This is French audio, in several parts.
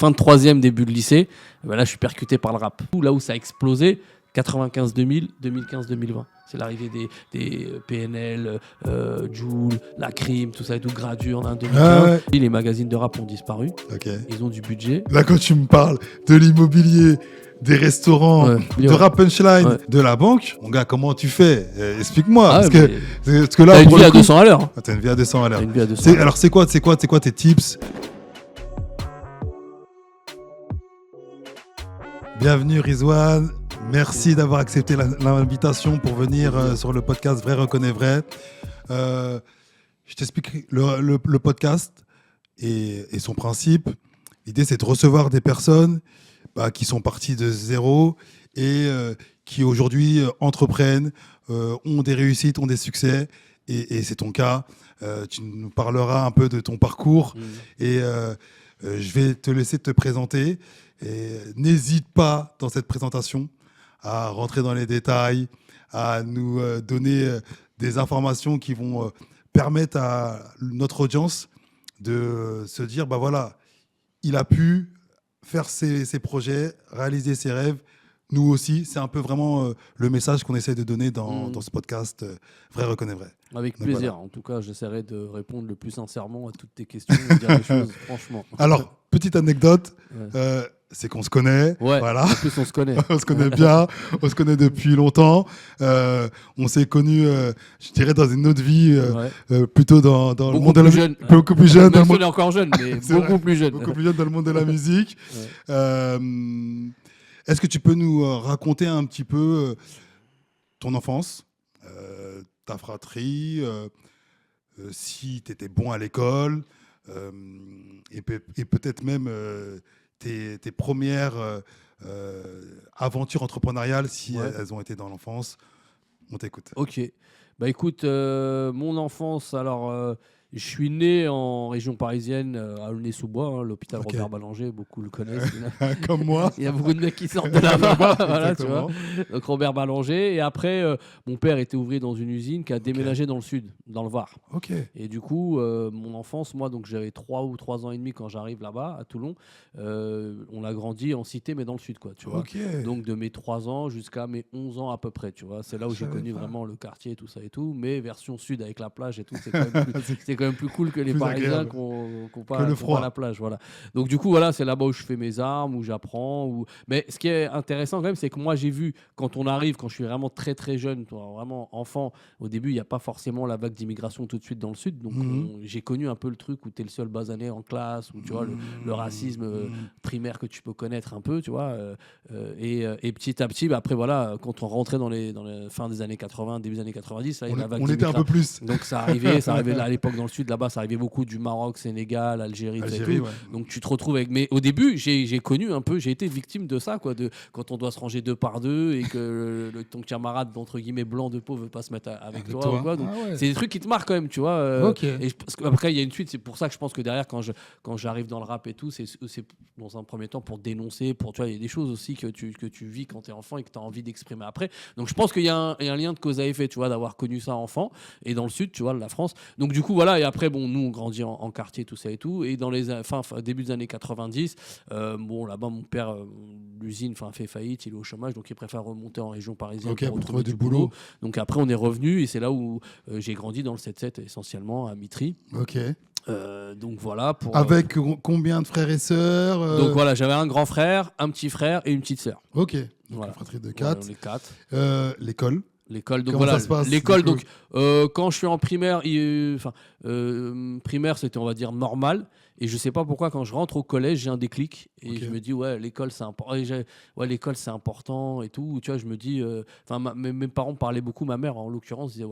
fin de troisième, début de lycée, ben là je suis percuté par le rap. Là où ça a explosé, 95-2000, 2015-2020. C'est l'arrivée des PNL, Jul, La Crime, tout ça et tout, Gradure en 2015. Et les magazines de rap ont disparu. Okay. Ils ont du budget. Là, quand tu me parles de l'immobilier, des restaurants, de rap punchline, de la banque, mon gars, comment tu fais? Explique-moi. Parce que là, t'as une vie à 200 à l'heure. T'as une vie à 200 à l'heure. Alors, alors, c'est quoi tes tips? Bienvenue, Rizwan. Merci d'avoir accepté l'invitation pour venir sur le podcast Vrai Reconnaît Vrai. Je t'explique le podcast et son principe. L'idée, c'est de recevoir des personnes qui sont parties de zéro et qui aujourd'hui entreprennent, ont des réussites, ont des succès. Et c'est ton cas. Tu nous parleras un peu de ton parcours et je vais te laisser te présenter. Et n'hésite pas dans cette présentation à rentrer dans les détails, à nous donner des informations qui vont permettre à notre audience de se dire, voilà, il a pu faire ses projets, réaliser ses rêves. Nous aussi, c'est un peu vraiment le message qu'on essaie de donner dans ce podcast Vrai Reconnaît Vrai. Avec plaisir. Voilà. En tout cas, j'essaierai de répondre le plus sincèrement à toutes tes questions et dire les choses franchement. Alors, petite anecdote, c'est qu'on se connaît. Ouais, voilà. En plus, on se connaît. On se connaît bien, on se connaît depuis longtemps. On s'est connus, je dirais, dans une autre vie, plutôt dans le monde de la musique. Beaucoup plus jeune. Même si on est encore jeune, mais beaucoup plus jeune. Beaucoup plus jeune dans le monde de la musique. Est-ce que tu peux nous raconter un petit peu ton enfance, ta fratrie, si tu étais bon à l'école, et peut-être même tes premières aventures entrepreneuriales, si elles ont été dans l'enfance. On t'écoute. Ok. Écoute, mon enfance, alors... je suis né en région parisienne, à Aulnay-sous-Bois, l'hôpital Robert Ballanger, beaucoup le connaissent. Comme moi. Il y a beaucoup de mecs qui sortent de là-bas. Voilà, tu vois. Donc Robert Ballanger. Et après, mon père était ouvrier dans une usine qui a déménagé dans le sud, dans le Var. Et du coup, mon enfance, moi, donc j'avais 3 ou 3 ans et demi quand j'arrive là-bas, à Toulon. On a grandi en cité, mais dans le sud, quoi, tu vois. Donc de mes 3 ans jusqu'à mes 11 ans à peu près, tu vois. C'est là où j'ai connu vraiment le quartier, tout ça et tout. Mais version sud avec la plage et tout, c'est quand même plus cool que les Parisiens qui n'ont pas la plage. Voilà. Donc du coup, voilà, c'est là-bas où je fais mes armes, où j'apprends. Mais ce qui est intéressant quand même, c'est que moi, j'ai vu, quand je suis vraiment très très jeune, vraiment enfant, au début, il n'y a pas forcément la vague d'immigration tout de suite dans le sud. Donc j'ai connu un peu le truc où tu es le seul basané en classe, où tu vois le racisme primaire que tu peux connaître un peu, tu vois. Et petit à petit, après, voilà, quand on rentrait dans les fin des années 80, début des années 90, là, il y a la vague on était un peu plus. Donc ça arrivait à l'époque dans le sud, là-bas, ça arrivait beaucoup du Maroc, Sénégal, Algérie et tout. Ouais. Donc tu te retrouves avec... Mais au début, j'ai connu un peu, j'ai été victime de ça, quoi, quand on doit se ranger 2 par 2 et que ton camarade, entre guillemets, blanc de peau veut pas se mettre avec toi. Ou quoi. Donc, c'est des trucs qui te marquent quand même, tu vois. Et parce qu'après, il y a une suite, c'est pour ça que je pense que derrière, quand j'arrive dans le rap et tout, c'est dans un premier temps pour dénoncer, tu vois, il y a des choses aussi que tu vis quand tu es enfant et que tu as envie d'exprimer après. Donc je pense qu'il y a un lien de cause à effet, tu vois, d'avoir connu ça enfant et dans le sud, tu vois, la France. Donc du coup, voilà, et après, nous, on grandit en quartier, tout ça et tout. Et dans les début des années 90, là-bas, mon père, l'usine fait faillite, il est au chômage, donc il préfère remonter en région parisienne pour retrouver du boulot. Donc après, on est revenu et c'est là où j'ai grandi dans le 7-7, essentiellement, à Mitry. Donc voilà. Avec combien de frères et sœurs Donc voilà, j'avais un grand frère, un petit frère et une petite sœur. Donc une fratrie de 4. On est 4. L'école. Donc comment ça se passe, l'école, donc quand je suis en primaire, primaire c'était, on va dire, normal. Et je sais pas pourquoi, quand je rentre au collège, j'ai un déclic et je me dis l'école c'est important. L'école c'est important et tout. Tu vois, je me dis, mes parents parlaient beaucoup, ma mère en l'occurrence disait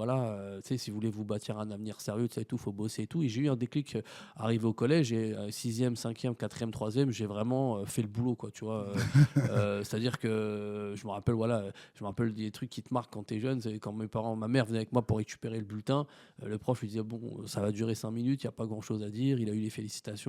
si vous voulez vous bâtir un avenir sérieux, ça et tout, faut bosser et tout. Et j'ai eu un déclic arrivé au collège et 6e, 5e, 4e, 3e, j'ai vraiment fait le boulot, quoi. Tu vois, c'est-à-dire que je me rappelle des trucs qui te marquent quand t'es jeune. C'est quand ma mère venait avec moi pour récupérer le bulletin. Le prof lui disait ça va durer 5 minutes, il y a pas grand chose à dire. Il a eu les félicitations.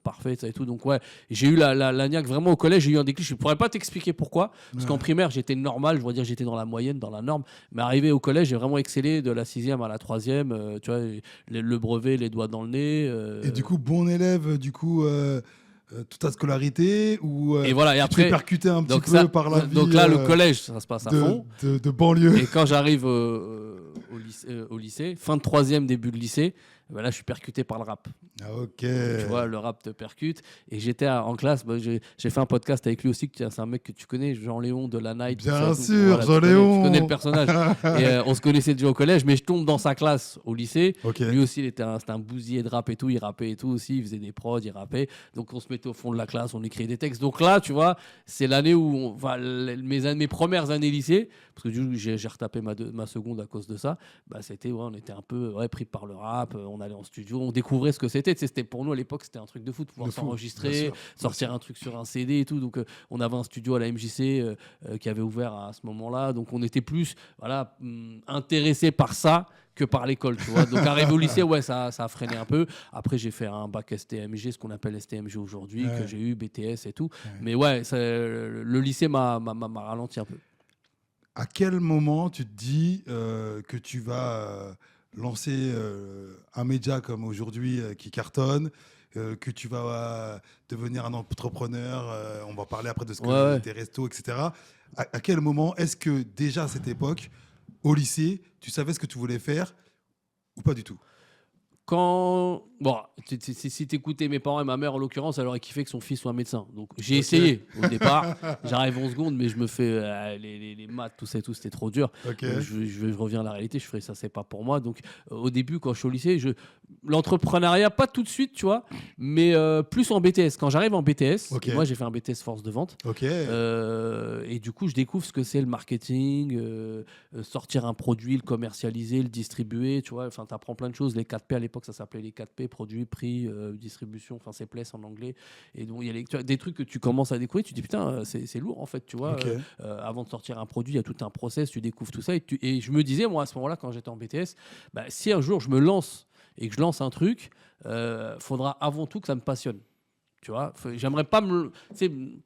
Parfait, ça et tout. Donc j'ai eu la niaque vraiment au collège, j'ai eu un déclic. Je pourrais pas t'expliquer pourquoi, parce qu'en primaire j'étais normal, je dois dire j'étais dans la moyenne, dans la norme, mais arrivé au collège j'ai vraiment excellé de la 6e à la 3e, tu vois, le brevet, les doigts dans le nez. Et du coup bon élève, toute ta scolarité ou et voilà, et tu après, t'es percuté un petit peu par la vie donc là, le collège, ça se passe à fond. De banlieue. Et quand j'arrive au lycée, fin de troisième, début de lycée, ben là, je suis percuté par le rap. Ah, ok. Tu vois, le rap te percute. Et j'étais en classe, j'ai fait un podcast avec lui aussi, c'est un mec que tu connais, Jean-Léon de la Night. Bien sûr, Jean-Léon. Tu connais le personnage. Et on se connaissait déjà au collège, mais je tombe dans sa classe au lycée. Okay. Lui aussi, c'était un bousier de rap et tout, il rappait et tout aussi, il faisait des prods, il rappait. Donc on se mettait au fond de la classe, on écrivait des textes. Donc là, tu vois, c'est l'année où, mes premières années lycée, parce que du coup, j'ai retapé ma seconde à cause de ça, bah, c'était, on était un peu pris par le rap, on allait en studio, on découvrait ce que c'était. C'était pour nous à l'époque, c'était un truc de fou, de pouvoir s'enregistrer, sortir un truc sur un CD et tout. Donc on avait un studio à la MJC qui avait ouvert à ce moment-là. Donc on était plus intéressé par ça que par l'école, tu vois. Donc arrivé au lycée, ça a freiné un peu. Après, j'ai fait un bac STMG, ce qu'on appelle STMG aujourd'hui, que j'ai eu, BTS et tout. Mais le lycée m'a ralenti un peu. À quel moment tu te dis que tu vas lancer un média comme aujourd'hui qui cartonne, que tu vas devenir un entrepreneur, on va parler après de ce que tes restos, etc. À quel moment est-ce que déjà à cette époque, au lycée, tu savais ce que tu voulais faire ou pas du tout? Si t'écoutais mes parents et ma mère en l'occurrence, elle aurait kiffé que son fils soit médecin. Donc j'ai essayé au départ. J'arrive en seconde, mais je me fais les maths, tout ça et tout, c'était trop dur. Je reviens à la réalité, je ferais ça, c'est pas pour moi. Donc au début, quand je suis au lycée, l'entrepreneuriat, pas tout de suite, tu vois, mais plus en BTS. Quand j'arrive en BTS, moi j'ai fait un BTS force de vente. Et du coup, je découvre ce que c'est le marketing, sortir un produit, le commercialiser, le distribuer, tu vois. Enfin, t'apprends plein de choses. Les 4P à l'époque, ça s'appelait les 4P, produit, prix, distribution, enfin c'est place en anglais. Et donc il y a des trucs que tu commences à découvrir, tu te dis putain, c'est lourd en fait, tu vois. Avant de sortir un produit, il y a tout un process, tu découvres tout ça. Et je me disais, moi à ce moment-là, quand j'étais en BTS, si un jour je me lance et que je lance un truc, faudra avant tout que ça me passionne. Tu vois, j'aimerais pas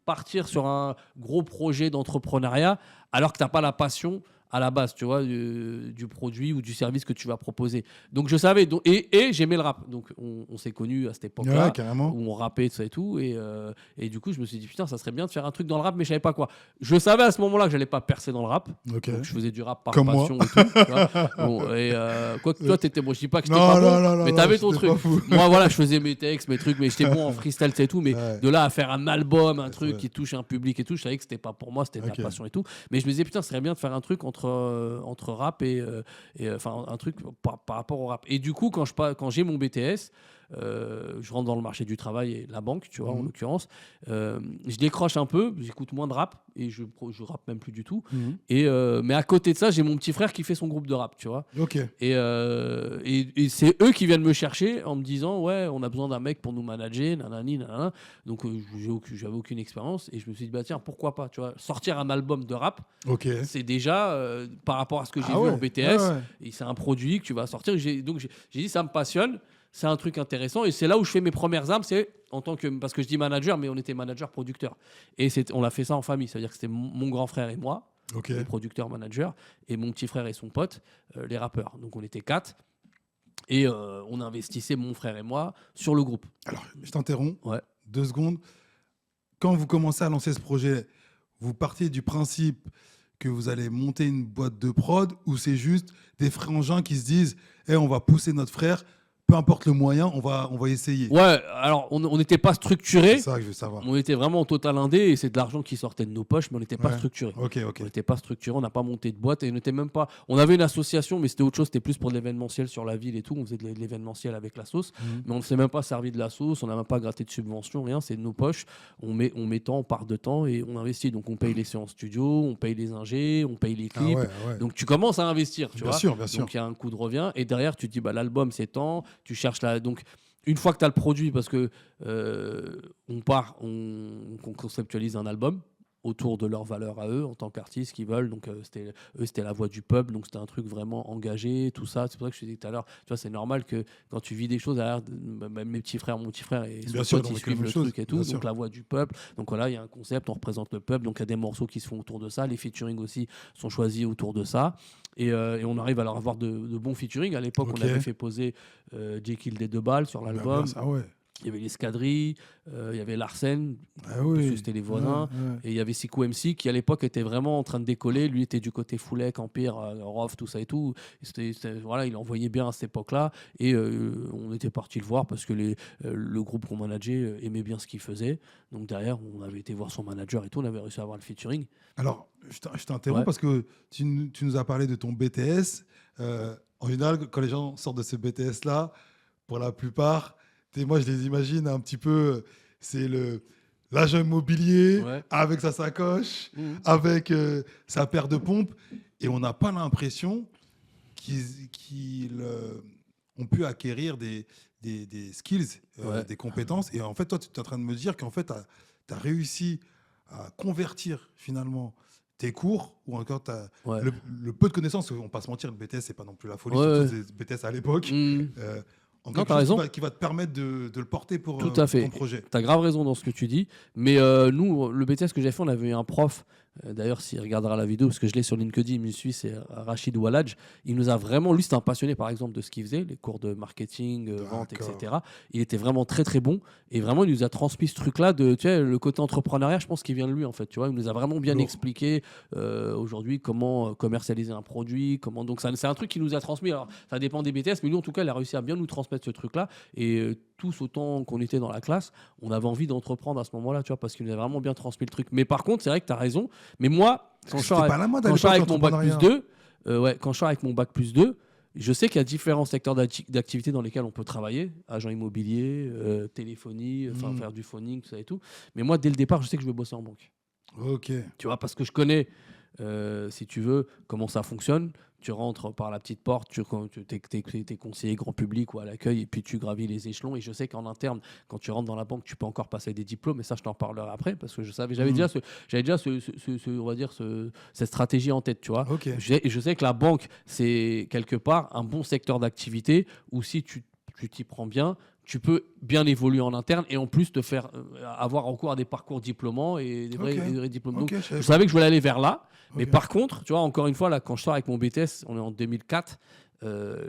partir sur un gros projet d'entrepreneuriat alors que tu n'as pas la passion à la base, tu vois, du produit ou du service que tu vas proposer. Donc je savais, et j'aimais le rap. Donc on s'est connus à cette époque-là, où on rappait, tout ça et tout. Et du coup, je me suis dit, putain, ça serait bien de faire un truc dans le rap, mais je savais pas quoi. Je savais à ce moment-là que j'allais pas percer dans le rap. Donc je faisais du rap par passion et tout. Tu vois. Quoi que toi, t'étais bon, je dis pas que j'étais pas bon, mais t'avais ton truc. Moi, voilà, je faisais mes textes, mes trucs, mais j'étais bon en freestyle, et tout. Mais de là à faire un album, un truc qui touche un public et tout, je savais que c'était pas pour moi, c'était de la passion et tout. Mais je me disais, putain, ça serait bien de faire un truc entre rap et enfin un truc par rapport au rap. Et du coup, quand j'ai mon BTS, je rentre dans le marché du travail et la banque, tu vois, en l'occurrence, je décroche un peu, j'écoute moins de rap et je rappe même plus du tout. Mais à côté de ça, j'ai mon petit frère qui fait son groupe de rap, tu vois. Et c'est eux qui viennent me chercher en me disant, ouais, on a besoin d'un mec pour nous manager, nanani, nanana. Donc j'avais aucune expérience et je me suis dit, bah tiens, pourquoi pas, tu vois, sortir un album de rap, c'est déjà par rapport à ce que j'ai vu en BTS, et c'est un produit que tu vas sortir. Donc j'ai dit, ça me passionne. C'est un truc intéressant et c'est là où je fais mes premières armes, c'est parce que je dis manager, mais on était manager producteur et on a fait ça en famille, c'est-à-dire que c'était mon grand frère et moi, les producteurs managers, et mon petit frère et son pote, les rappeurs. Donc on était 4 et on investissait, mon frère et moi, sur le groupe. Alors je t'interromps 2 secondes. Quand vous commencez à lancer ce projet, vous partez du principe que vous allez monter une boîte de prod ou c'est juste des frangins qui se disent on va pousser notre frère, peu importe le moyen, on va essayer? Ouais, alors on n'était pas structuré. C'est ça que je veux savoir. On était vraiment en total indé et c'est de l'argent qui sortait de nos poches, mais on n'était pas structuré. On n'était pas structuré, on n'a pas monté de boîte et on n'était même pas. On avait une association, mais c'était autre chose, c'était plus pour de l'événementiel sur la ville et tout. On faisait de l'événementiel avec la sauce, mais on ne s'est même pas servi de la sauce, on n'a même pas gratté de subventions, rien, c'est de nos poches. On met temps, on part de temps et on investit. Donc on paye les séances studio, on paye les ingés, on paye les clips. Donc tu commences à investir, tu vois. Bien sûr. Donc il y a un coût de revient et derrière tu te dis l'album c'est tant. Tu cherches donc une fois que tu as le produit, parce que on conceptualise un album autour de leurs valeurs à eux en tant qu'artistes qu'ils veulent. Donc c'était la voix du peuple, donc c'était un truc vraiment engagé, tout ça. C'est pour ça que je te disais tout à l'heure, tu vois, c'est normal que quand tu vis des choses derrière, même mon petit frère et son pote, ils suivent le truc et tout. Donc la voix du peuple, donc voilà, il y a un concept, on représente le peuple, donc il y a des morceaux qui se font autour de ça, les featuring aussi sont choisis autour de ça. Et on arrive à avoir de bons featuring. À l'époque, on avait fait poser Jekyll des 2 balles sur l'album. Il y avait l'Escadrille, il y avait Larsen, c'était les voisins, et il y avait Sikou MC qui à l'époque était vraiment en train de décoller. Lui était du côté Foulek, Empire, Rof, tout ça et tout. Voilà, il envoyait bien à cette époque-là, et on était parti le voir parce que le groupe qu'on manageait aimait bien ce qu'il faisait. Donc derrière, on avait été voir son manager et tout, on avait réussi à avoir le featuring. Alors, je t'interromps parce que tu nous as parlé de ton BTS. En général, quand les gens sortent de ce BTS-là, pour la plupart, moi, je les imagine un petit peu, c'est l'agent immobilier avec sa sacoche, avec sa paire de pompes, et on n'a pas l'impression qu'ils ont pu acquérir des skills, des compétences. Et en fait, toi, tu es en train de me dire qu'en fait, tu as réussi à convertir finalement tes cours, ou encore le peu de connaissances, on ne va pas se mentir, le BTS, c'est pas non plus la folie, surtout les BTS à l'époque. En quelque chose qui va te permettre de le porter pour ton projet. Tu as grave raison dans ce que tu dis. Mais nous, le BTS que j'ai fait, on avait eu un prof. D'ailleurs, s'il regardera la vidéo, parce que je l'ai sur LinkedIn, il me suit, c'est Rachid Oualadj. Il nous a vraiment, lui, c'était un passionné, par exemple, de ce qu'il faisait, les cours de marketing, vente, etc. Il était vraiment très, très bon. Et vraiment, il nous a transmis ce truc-là de, tu sais, le côté entrepreneuriat, je pense qu'il vient de lui, en fait. Tu vois, il nous a vraiment bien expliqué aujourd'hui comment commercialiser un produit. Donc, c'est un truc qu'il nous a transmis. Alors, ça dépend des BTS, mais lui, en tout cas, il a réussi à bien nous transmettre ce truc-là. Et tous, autant qu'on était dans la classe, on avait envie d'entreprendre à ce moment-là, tu vois, parce qu'il nous a vraiment bien transmis le truc. Mais par contre, c'est vrai que tu as raison. Mais moi, quand je sors avec mon bac plus 2, quand je sors avec mon bac plus 2, je sais qu'il y a différents secteurs d'activité dans lesquels on peut travailler, agent immobilier, téléphonie, faire du phoning, tout ça et tout. Mais moi, dès le départ, je sais que je veux bosser en banque. Ok. Tu vois, parce que je connais, si tu veux, comment ça fonctionne. Tu rentres par la petite porte, tu es conseiller grand public ou à l'accueil, et puis tu gravis les échelons. Et je sais qu'en interne, quand tu rentres dans la banque, tu peux encore passer des diplômes. Et ça, je t'en parlerai après, parce que j'avais déjà on va dire, cette stratégie en tête, tu vois. Okay. Je sais que la banque, c'est quelque part un bon secteur d'activité où si tu t'y prends bien, tu peux bien évoluer en interne et en plus te faire avoir recours à des parcours diplômants et des vrais diplômes. Donc, je savais que je voulais aller vers là. Mais par contre, tu vois, encore une fois, là, quand je sors avec mon BTS, on est en 2004,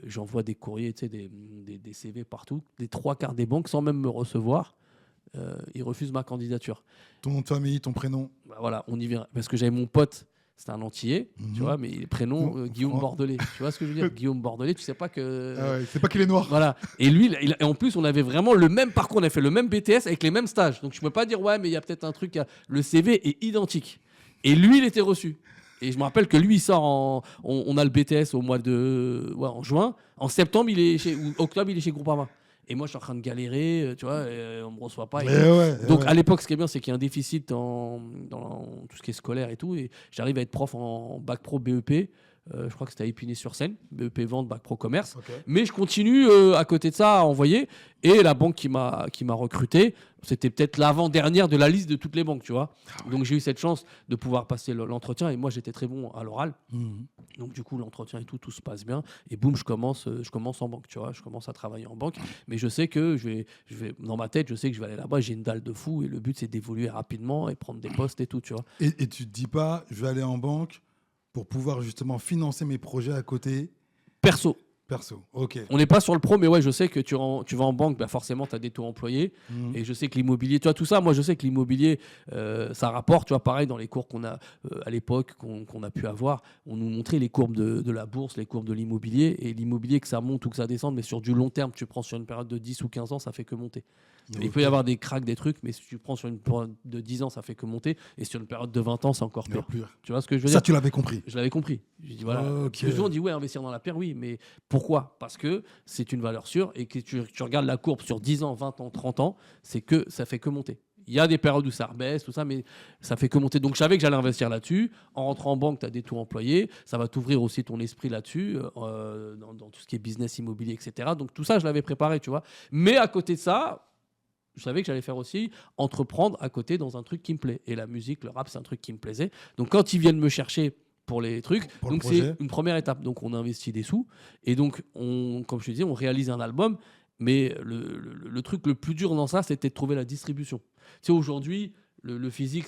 j'envoie des courriers, tu sais, des CV partout, des 3/4 des banques sans même me recevoir. Ils refusent ma candidature. Ton nom de famille, ton prénom. Bah, voilà, on y vient. Parce que j'avais mon pote. C'était un Antillais, tu vois, mais prénom Guillaume Bordelais. Tu vois ce que je veux dire? Guillaume Bordelais, tu sais pas que. Ah ouais, c'est pas qu'il est noir. Voilà. Et lui, et en plus, on avait vraiment le même parcours, on a fait le même BTS avec les mêmes stages. Donc je peux pas dire, ouais, mais il y a peut-être un truc. Le CV est identique. Et lui, il était reçu. Et je me rappelle que lui, il sort on a le BTS au mois de. Ouais, en juin. En septembre, ou octobre, il est chez Groupama. Et moi, je suis en train de galérer, tu vois, et on ne me reçoit pas. Donc, à l'époque, ce qui est bien, c'est qu'il y a un déficit dans tout ce qui est scolaire et tout. Et j'arrive à être prof en bac pro BEP. Je crois que c'était à Épinay-sur-Seine, BEP vente, bac pro commerce. Okay. Mais je continue à côté de ça à envoyer. Et la banque qui m'a recruté, c'était peut-être l'avant-dernière de la liste de toutes les banques, tu vois. Donc j'ai eu cette chance de pouvoir passer l'entretien. Et moi, j'étais très bon à l'oral. Donc du coup, l'entretien et tout se passe bien. Et boum, je commence en banque, tu vois. Je commence à travailler en banque. Mais je sais que je vais dans ma tête, je sais que je vais aller là-bas. J'ai une dalle de fou. Et le but, c'est d'évoluer rapidement et prendre des postes et tout, tu vois. Et tu te dis pas, je vais aller en banque pour pouvoir justement financer mes projets à côté. Perso, ok. On n'est pas sur le pro, mais ouais, je sais que tu vas en banque, bah forcément, tu as des taux employés. Et je sais que l'immobilier, tu vois, tout ça, moi, je sais que l'immobilier, ça rapporte. Tu vois, pareil, dans les cours qu'on a à l'époque, qu'on a pu avoir, on nous montrait les courbes de la bourse, les courbes de l'immobilier. Et l'immobilier, que ça monte ou que ça descende, mais sur du long terme, tu prends sur une période de 10 ou 15 ans, ça fait que monter. Okay. Il peut y avoir des cracks, des trucs, mais si tu prends sur une période de 10 ans, ça fait que monter. Et sur une période de 20 ans, c'est encore pire. Tu vois ce que je veux dire? Ça, tu l'avais compris. Je l'avais compris. Je dis, voilà. Okay. Parce que on dit, ouais, investir dans la pierre, oui, mais pourquoi? Parce que c'est une valeur sûre et que tu regardes la courbe sur 10 ans, 20 ans, 30 ans, c'est que ça fait que monter. Il y a des périodes où ça rebaisse, tout ça, mais ça fait que monter. Donc, je savais que j'allais investir là-dessus. En rentrant en banque, tu as des taux employés. Ça va t'ouvrir aussi ton esprit là-dessus, dans tout ce qui est business immobilier, etc. Donc, tout ça, je l'avais préparé, tu vois. Mais à côté de ça, je savais que j'allais faire aussi entreprendre à côté dans un truc qui me plaît. Et la musique, le rap, c'est un truc qui me plaisait. Donc, quand ils viennent me chercher pour les trucs, donc c'est une première étape. Donc, on investit des sous. Et donc, comme je te disais, on réalise un album. Mais le truc le plus dur dans ça, c'était de trouver la distribution. Tu sais, aujourd'hui, le physique,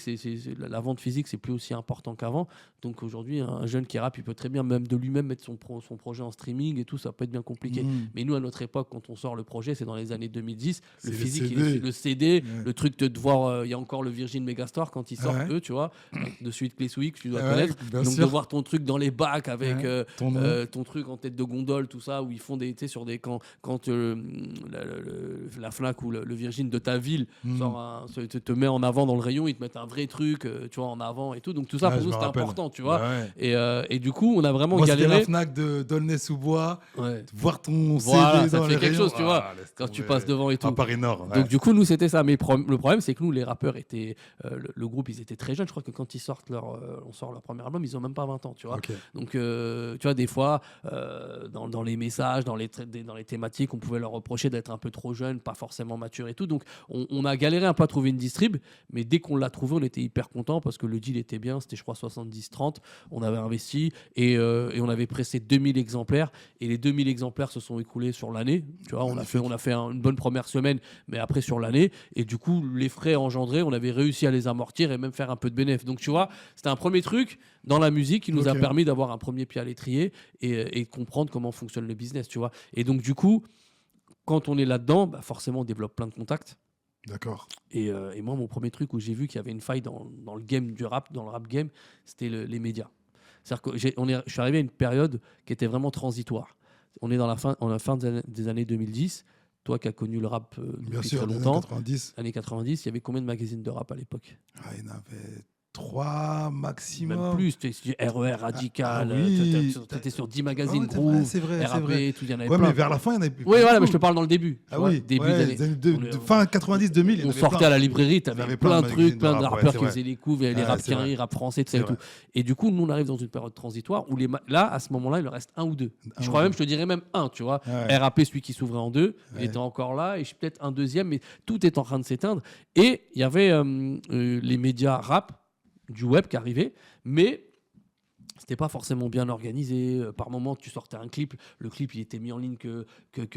la vente physique, c'est plus aussi important qu'avant. Donc aujourd'hui, un jeune qui rappe, il peut très bien, même de lui-même, mettre son projet en streaming et tout, ça peut être bien compliqué. Mais nous, à notre époque, quand on sort le projet, c'est dans les années 2010. Le physique, le CD, le truc de voir, il y a encore le Virgin Megastore quand ils sortent, eux, tu vois, de suite Clé Swick, tu dois connaître. Donc de voir ton truc dans les bacs avec ton truc en tête de gondole, tout ça, où ils font des, tu sais, sur des quand la Fnac ou le Virgin de ta ville te met en avant dans le rayon, ils te mettent un vrai truc, tu vois, en avant et tout. Donc tout ça pour nous c'était important, tu vois. Et du coup, on a vraiment galéré. C'était la Fnac de D'aulnay-sous-Bois, voir ton CD ça dans fait les quelque rayons. chose, tu vois, quand tu passes devant et tout. À Paris Nord. Donc du coup, nous c'était ça. Mais le problème, c'est que nous, les rappeurs étaient, le groupe, ils étaient très jeunes. Je crois que quand ils sortent on sort leur premier album, ils ont même pas 20 ans, tu vois. Donc tu vois, des fois, dans les messages, dans les thématiques, on pouvait leur reprocher d'être un peu trop jeune, pas forcément mature et tout. Donc on a galéré un peu à trouver une distrib, mais dès qu'on l'a trouvé, on était hyper content parce que le deal était bien. C'était, je crois, 70-30. On avait investi et on avait pressé 2000 exemplaires. Et les 2000 exemplaires se sont écoulés sur l'année. Tu vois, on a fait une bonne première semaine, mais après sur l'année. Et du coup, les frais engendrés, on avait réussi à les amortir et même faire un peu de bénéfice. Donc, tu vois, c'était un premier truc dans la musique qui nous a permis d'avoir un premier pied à l'étrier et de comprendre comment fonctionne le business, tu vois. Et donc, du coup, quand on est là-dedans, bah forcément, on développe plein de contacts. D'accord. Et moi, mon premier truc où j'ai vu qu'il y avait une faille dans le game du rap, dans le rap game, c'était les médias. C'est-à-dire que je suis arrivé à une période qui était vraiment transitoire. On est dans la fin des années 2010. Toi qui as connu le rap depuis très longtemps, années 90, il y avait combien de magazines de rap à l'époque ? Il y en avait 3 maximum. Même plus, tu es RER Radical, tu étais sur 10 magazines Groove, c'est vrai, RAP, tout, il y en avait plein. Mais vers la fin, il y en avait plus. Oui, voilà, mais je te parle dans le début. Début d'année. Fin 90-2000. On sortait à la librairie, tu avais plein de trucs, plein de rappeurs qui faisaient les coups, les rap quinri, rap français, et tout. Et du coup, nous, on arrive dans une période transitoire où là, à ce moment-là, il en reste un ou deux. Je crois même, je te dirais même un, tu vois. RAP, celui qui s'ouvrait en deux, il était encore là, et peut-être un deuxième, mais tout est en train de s'éteindre. Et il y avait les médias rap du web qui arrivait, mais c'était pas forcément bien organisé. Par moment, tu sortais un clip, le clip il était mis en ligne que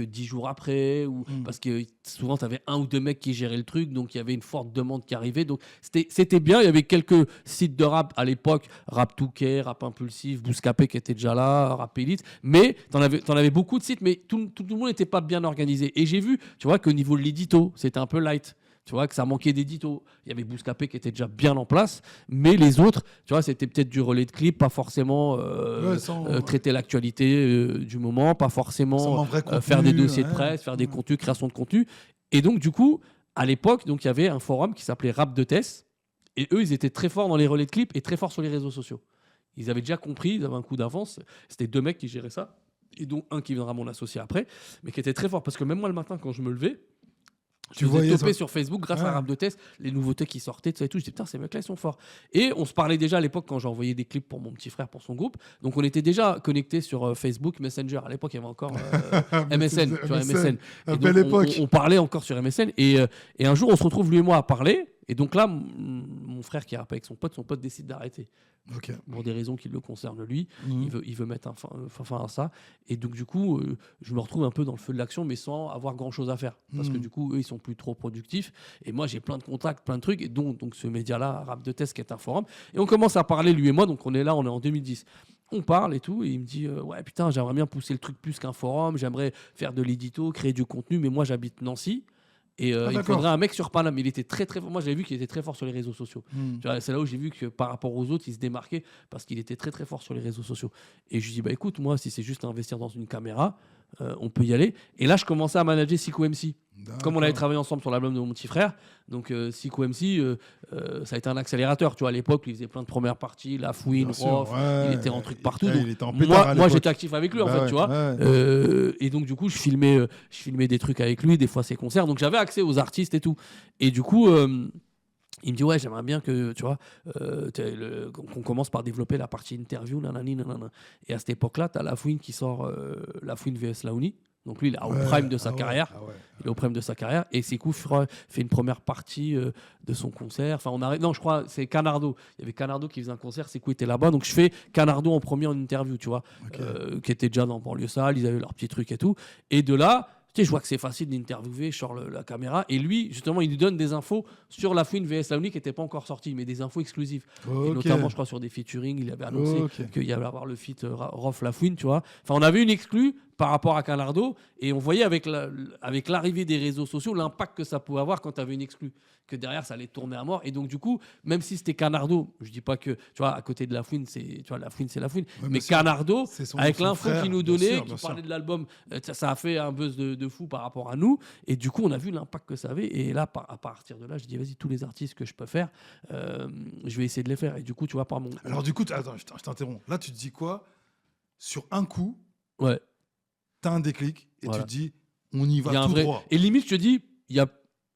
10 jours après, parce que souvent tu avais un ou deux mecs qui géraient le truc, donc il y avait une forte demande qui arrivait. Donc c'était bien, il y avait quelques sites de rap à l'époque, Rap 2K, Rap Impulsif, Bouscapé qui était déjà là, Rap Elite, mais t'en avais beaucoup de sites, mais tout le monde n'était pas bien organisé. Et j'ai vu, tu vois, qu'au niveau de l'édito, c'était un peu light. Tu vois, que ça manquait d'édito. Il y avait Bouscapé qui était déjà bien en place, mais les autres, tu vois, c'était peut-être du relais de clip, pas forcément traiter l'actualité du moment, pas forcément faire des dossiers de presse, faire des contenus, création de contenu. Et donc, du coup, à l'époque, donc il y avait un forum qui s'appelait Rap de Tess, et eux, ils étaient très forts dans les relais de clip et très forts sur les réseaux sociaux. Ils avaient déjà compris, ils avaient un coup d'avance. C'était 2 mecs qui géraient ça, et donc un qui viendra mon associé après, mais qui était très fort, parce que même moi, le matin, quand je me levais, je faisais toper sur Facebook grâce à Rap de Test, les nouveautés qui sortaient, tout ça et tout. Je disais, putain, ces mecs-là, ils sont forts. Et on se parlait déjà à l'époque quand j'envoyais des clips pour mon petit frère, pour son groupe. Donc on était déjà connectés sur Facebook, Messenger. À l'époque, il y avait encore MSN. Tu vois, MSN. À belle époque. On parlait encore sur MSN. Et un jour, on se retrouve, lui et moi, à parler. Et donc là, mon frère qui rappe avec son pote décide d'arrêter. Pour des raisons qui le concernent lui. Il veut mettre fin à ça. Et donc du coup, je me retrouve un peu dans le feu de l'action, mais sans avoir grand-chose à faire. Parce que du coup, eux, ils sont plus trop productifs. Et moi, j'ai plein de contacts, plein de trucs. Et donc ce média-là, Rap de Test, qui est un forum. Et on commence à parler, lui et moi. Donc on est là, on est en 2010. On parle et tout, et il me dit ouais putain, j'aimerais bien pousser le truc plus qu'un forum, j'aimerais faire de l'édito, créer du contenu, mais moi j'habite Nancy. Et il faudrait un mec sur Paname. Il était très très fort. Moi j'avais vu qu'il était très fort sur les réseaux sociaux. C'est là où j'ai vu que par rapport aux autres, il se démarquait parce qu'il était très très fort sur les réseaux sociaux. Et je lui dis bah écoute, moi si c'est juste investir dans une caméra, on peut y aller. Et là je commençais à manager Siko MC. Comme on avait travaillé ensemble sur l'album de mon petit frère, donc Siko MC, ça a été un accélérateur. Tu vois, à l'époque, il faisait plein de premières parties, La Fouine, Rof, il était en truc partout. Donc, moi j'étais actif avec lui en fait, tu vois. Et donc du coup, je filmais des trucs avec lui, des fois ses concerts. Donc j'avais accès aux artistes et tout. Et du coup, il me dit ouais, j'aimerais bien que tu vois qu'on commence par développer la partie interview, nanani, nanana. Et à cette époque-là, t'as La Fouine qui sort La Fouine vs Laouni. Donc lui, il est au prime de sa carrière. Il est au prime de sa carrière. Et Sekou fait une première partie de son concert. Enfin, non, je crois c'est Canardo. Il y avait Canardo qui faisait un concert. Sekou était là-bas. Donc je fais Canardo en premier en interview, tu vois, qui était déjà dans Banlieue Sale. Ils avaient leur petit truc et tout. Et de là, tu sais, je vois que c'est facile d'interviewer, je sors la caméra. Et lui, justement, il nous donne des infos sur La Fouine vs Laouni qui n'étaient pas encore sorties, mais des infos exclusives. Et notamment, je crois, sur des featuring, il avait annoncé qu'il y allait avoir le feat Rof La Fouine, tu vois. Enfin, on avait une exclue par rapport à Canardo et on voyait avec l'arrivée des réseaux sociaux l'impact que ça pouvait avoir quand tu avais une exclue, que derrière ça allait tourner à mort. Et donc du coup, même si c'était Canardo, je dis pas que, tu vois, à côté de La Fouine, tu vois, La Fouine c'est La Fouine, mais Canardo, avec l'info qu'il nous donnait, qui parlait de l'album, ça a fait un buzz de fou par rapport à nous. Et du coup, on a vu l'impact que ça avait. Et là, à partir de là, je dis vas-y, tous les artistes que je peux faire, je vais essayer de les faire. Et du coup, tu vois, par mon... Alors du coup, attends, je t'interromps. Là, tu te dis quoi? Sur un coup, ouais, t'as un déclic et tu te dis on y va tout droit. Et limite, je te dis,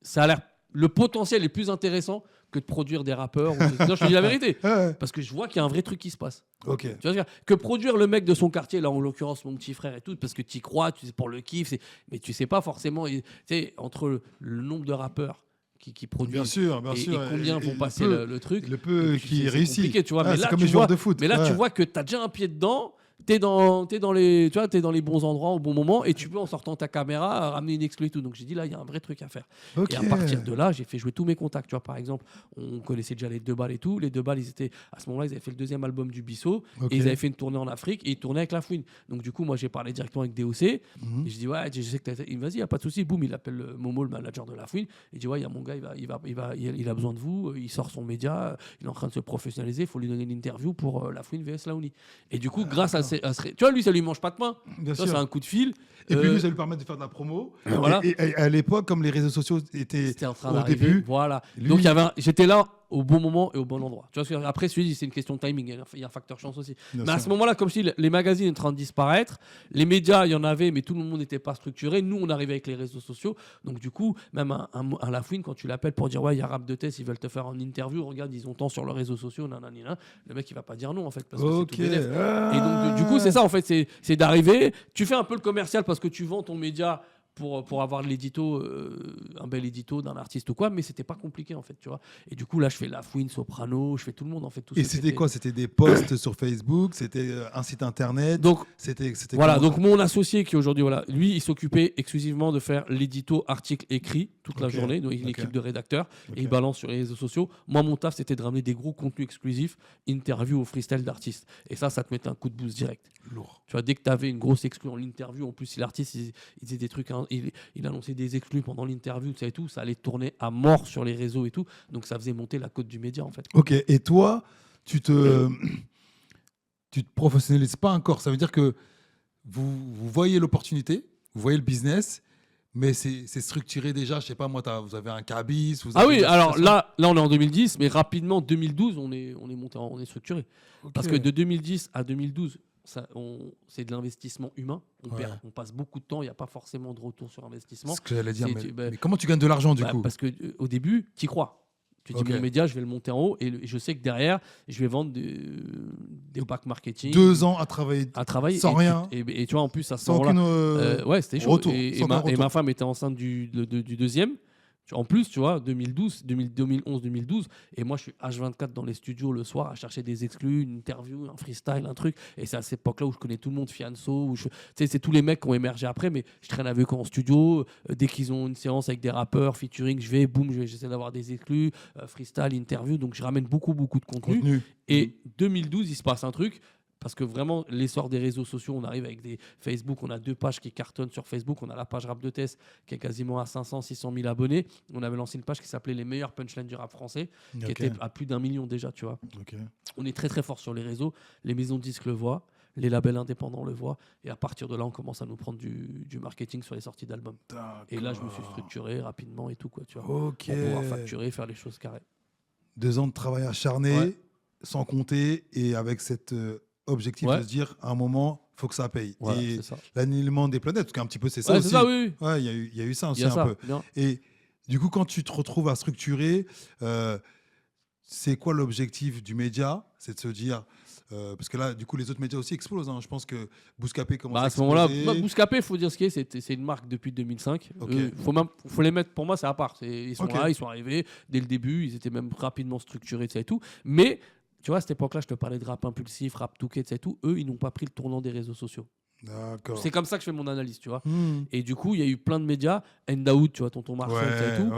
ça a l'air, le potentiel est plus intéressant que de produire des rappeurs. Non, je te dis la vérité. Parce que je vois qu'il y a un vrai truc qui se passe. Ok. Tu vois, que produire le mec de son quartier, là en l'occurrence mon petit frère et tout, parce que tu y crois, tu sais, pour le kiff, mais tu sais pas forcément, tu sais, entre le nombre de rappeurs qui produisent bien sûr. Et combien vont passer le truc. Le peu qui réussit. C'est compliqué, tu vois. Mais là, comme les joueurs de foot. Mais là, tu vois que tu as déjà un pied dedans. T'es dans les bons endroits au bon moment et tu peux en sortant ta caméra ramener une exclu et tout. Donc j'ai dit là il y a un vrai truc à faire. Et à partir de là j'ai fait jouer tous mes contacts. Tu vois, par exemple on connaissait déjà les 2 balles et tout. Les 2 balles ils étaient à ce moment-là ils avaient fait le 2e album du Bissau et ils avaient fait une tournée en Afrique et ils tournaient avec La Fouine. Donc du coup moi j'ai parlé directement avec DOC et je dis ouais je sais que vas-y y a pas de souci. Boum il appelle Momo le manager de La Fouine. Il dit ouais il y a mon gars il a besoin de vous. Il sort son média. Il est en train de se professionnaliser. Il faut lui donner une interview pour La Fouine vs Laouni. Et du coup grâce à tu vois, lui, ça lui mange pas de pain. C'est un coup de fil. Et puis lui, ça lui permet de faire de la promo. Voilà. Et à l'époque, comme les réseaux sociaux étaient en train au début, voilà. Lui... Donc j'étais là au bon moment et au bon endroit. Tu vois, après, c'est une question de timing. Il y a un facteur chance aussi. Mais à ce moment-là, comme je dis, les magazines étaient en train de disparaître. Les médias, il y en avait, mais tout le monde n'était pas structuré. Nous, on arrivait avec les réseaux sociaux. Donc, du coup, même un La Fouine, quand tu l'appelles pour dire, ouais, il y a Rap de Test, ils veulent te faire en interview, regarde, ils ont tant sur leurs réseaux sociaux, nanana, le mec, il va pas dire non, en fait, parce que c'est tout bénef. Et donc, du coup, c'est ça, en fait, c'est d'arriver. Tu fais un peu le commercial parce que tu vends ton média pour avoir l'édito, un bel édito d'un artiste ou quoi, mais c'était pas compliqué en fait, tu vois. Et du coup là je fais La Fouine, Soprano, je fais tout le monde en fait. Et c'était quoi? C'était des posts sur Facebook, c'était un site internet. Donc c'était voilà. Donc mon associé qui aujourd'hui lui il s'occupait exclusivement de faire l'édito article écrit toute la journée, donc une équipe de rédacteurs et il balance sur les réseaux sociaux. Moi mon taf c'était de ramener des gros contenus exclusifs, interviews au freestyle d'artistes. Et ça te mettait un coup de boost direct. Lourd. Tu vois, dès que tu avais une grosse exclue en interview, en plus si l'artiste il disait des trucs, il annonçait des exclus pendant l'interview, et tout, ça allait tourner à mort sur les réseaux et tout, donc ça faisait monter la cote du média en fait. Ok, et toi, tu te professionnalises pas encore, ça veut dire que vous voyez l'opportunité, vous voyez le business, mais c'est structuré déjà, je sais pas moi, vous avez un cabis. Oui, alors là on est en 2010, mais rapidement 2012 on est monté, on est structuré. Okay. Parce que de 2010 à 2012, c'est de l'investissement humain. On passe beaucoup de temps, il n'y a pas forcément de retour sur investissement. C'est ce que j'allais dire. Mais comment tu gagnes de l'argent du coup? Parce qu'au début, tu y crois. Tu dis mon média, je vais le monter en haut et je sais que derrière, je vais vendre des packs marketing. 2 ans à travailler sans rien. Et tu vois, en plus, à ce sans moment-là, ouais, c'était chaud. Retour, et ma femme était enceinte du deuxième. En plus, tu vois, 2011, 2012, et moi je suis H24 dans les studios le soir à chercher des exclus, une interview, un freestyle, un truc. Et c'est à cette époque-là où je connais tout le monde, Fianso, c'est tous les mecs qui ont émergé après, mais je traîne avec eux en studio. Dès qu'ils ont une séance avec des rappeurs, featuring, je vais, boum, j'essaie d'avoir des exclus, freestyle, interview. Donc je ramène beaucoup de contenu. Et 2012, il se passe un truc. Parce que vraiment, l'essor des réseaux sociaux, on arrive avec des Facebook, on a 2 pages qui cartonnent sur Facebook, on a la page Rap de Test qui est quasiment à 500, 600 000 abonnés. On avait lancé une page qui s'appelait Les meilleurs punchlines du rap français, qui était à plus d'1 million déjà, tu vois. On est très très fort sur les réseaux, les maisons de disques le voient, les labels indépendants le voient, et à partir de là, on commence à nous prendre du marketing sur les sorties d'albums. Et là, je me suis structuré rapidement et tout, quoi, tu vois, pour pouvoir facturer, faire les choses carrées. 2 ans de travail acharné, sans compter, et avec cette... objectif de se dire à un moment il faut que ça paye. Et l'alignement des planètes, parce qu'un petit peu c'est ça aussi. C'est ça, oui. Ouais, il y a eu ça aussi un peu. Bien. Et du coup, quand tu te retrouves à structurer, c'est quoi l'objectif du média? C'est de se dire parce que là, du coup, les autres médias aussi explosent. Hein. Je pense que Bouscapé commence à exploser. À ce moment-là, Bouscapé, il faut dire ce qu'il est, c'est une marque depuis 2005. Faut les mettre, pour moi, c'est à part. Ils sont là, ils sont arrivés dès le début, ils étaient même rapidement structurés, et tout. Mais tu vois, à cette époque-là, je te parlais de rap impulsif, rap touquet, et tout. Eux, ils n'ont pas pris le tournant des réseaux sociaux. D'accord. C'est comme ça que je fais mon analyse, tu vois. Et du coup, il y a eu plein de médias, Endaoud, tu vois, Tonton Marcel, et tout.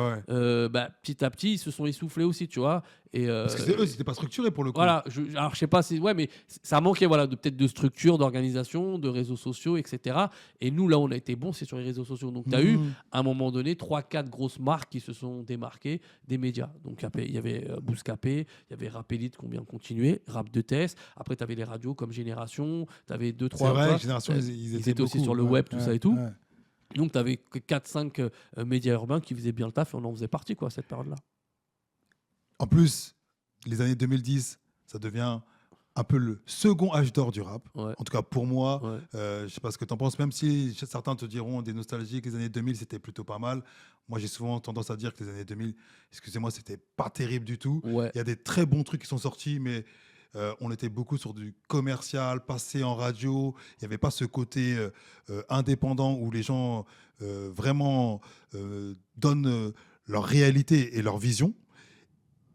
Petit à petit, ils se sont essoufflés aussi, tu vois. Parce que eux, c'était pas structuré pour le coup. Voilà, alors je sais pas, mais ça manquait peut-être de structure, d'organisation, de réseaux sociaux, etc. Et nous, là, on a été bons, c'est sur les réseaux sociaux. Donc, tu as eu, à un moment donné, 3-4 grosses marques qui se sont démarquées des médias. Donc, il y avait Bouscapé, il y avait Rapélite qui ont bien continué, Rap de Test. Après, tu avais les radios comme Génération, tu avais 2-3. C'est vrai, Génération, ils étaient aussi sur le web, tout ça et tout. Donc, tu avais 4-5 médias urbains qui faisaient bien le taf et on en faisait partie, quoi, à cette période-là. En plus, les années 2010, ça devient un peu le second âge d'or du rap. Ouais. En tout cas, pour moi, je sais pas ce que tu en penses, même si certains te diront des nostalgiques, les années 2000, c'était plutôt pas mal. Moi, j'ai souvent tendance à dire que les années 2000, excusez-moi, c'était pas terrible du tout. Ouais. Il y a des très bons trucs qui sont sortis, mais on était beaucoup sur du commercial, passé en radio. Il n'y avait pas ce côté indépendant où les gens vraiment donnent leur réalité et leur vision.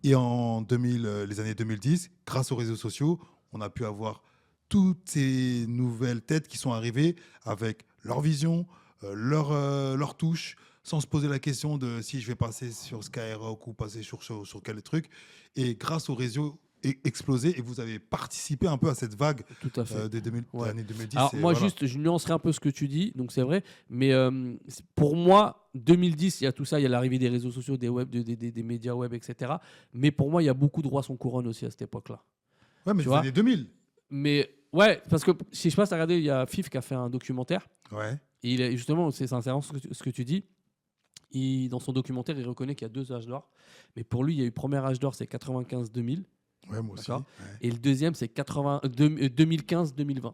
Et en les années 2010, grâce aux réseaux sociaux, on a pu avoir toutes ces nouvelles têtes qui sont arrivées avec leur vision, leur touche, sans se poser la question de si je vais passer sur Skyrock ou passer sur quel truc. Et grâce aux réseaux explosés, et vous avez participé un peu à cette vague des années 2010. Alors moi, juste, je nuancerai un peu ce que tu dis, donc c'est vrai, mais pour moi, 2010, il y a tout ça, il y a l'arrivée des réseaux sociaux, des web, des médias web, etc. Mais pour moi, il y a beaucoup de rois sans couronne aussi à cette époque-là. Ouais, mais les années 2000. Mais ouais, parce que si je passe à regarder, il y a FIF qui a fait un documentaire. Ouais. Et justement, c'est sincèrement ce que tu dis. Dans son documentaire, il reconnaît qu'il y a 2 âges d'or. Mais pour lui, il y a eu le premier âge d'or, c'est 95-2000. Ouais, moi aussi. Ouais. Et le deuxième, c'est 2015-2020.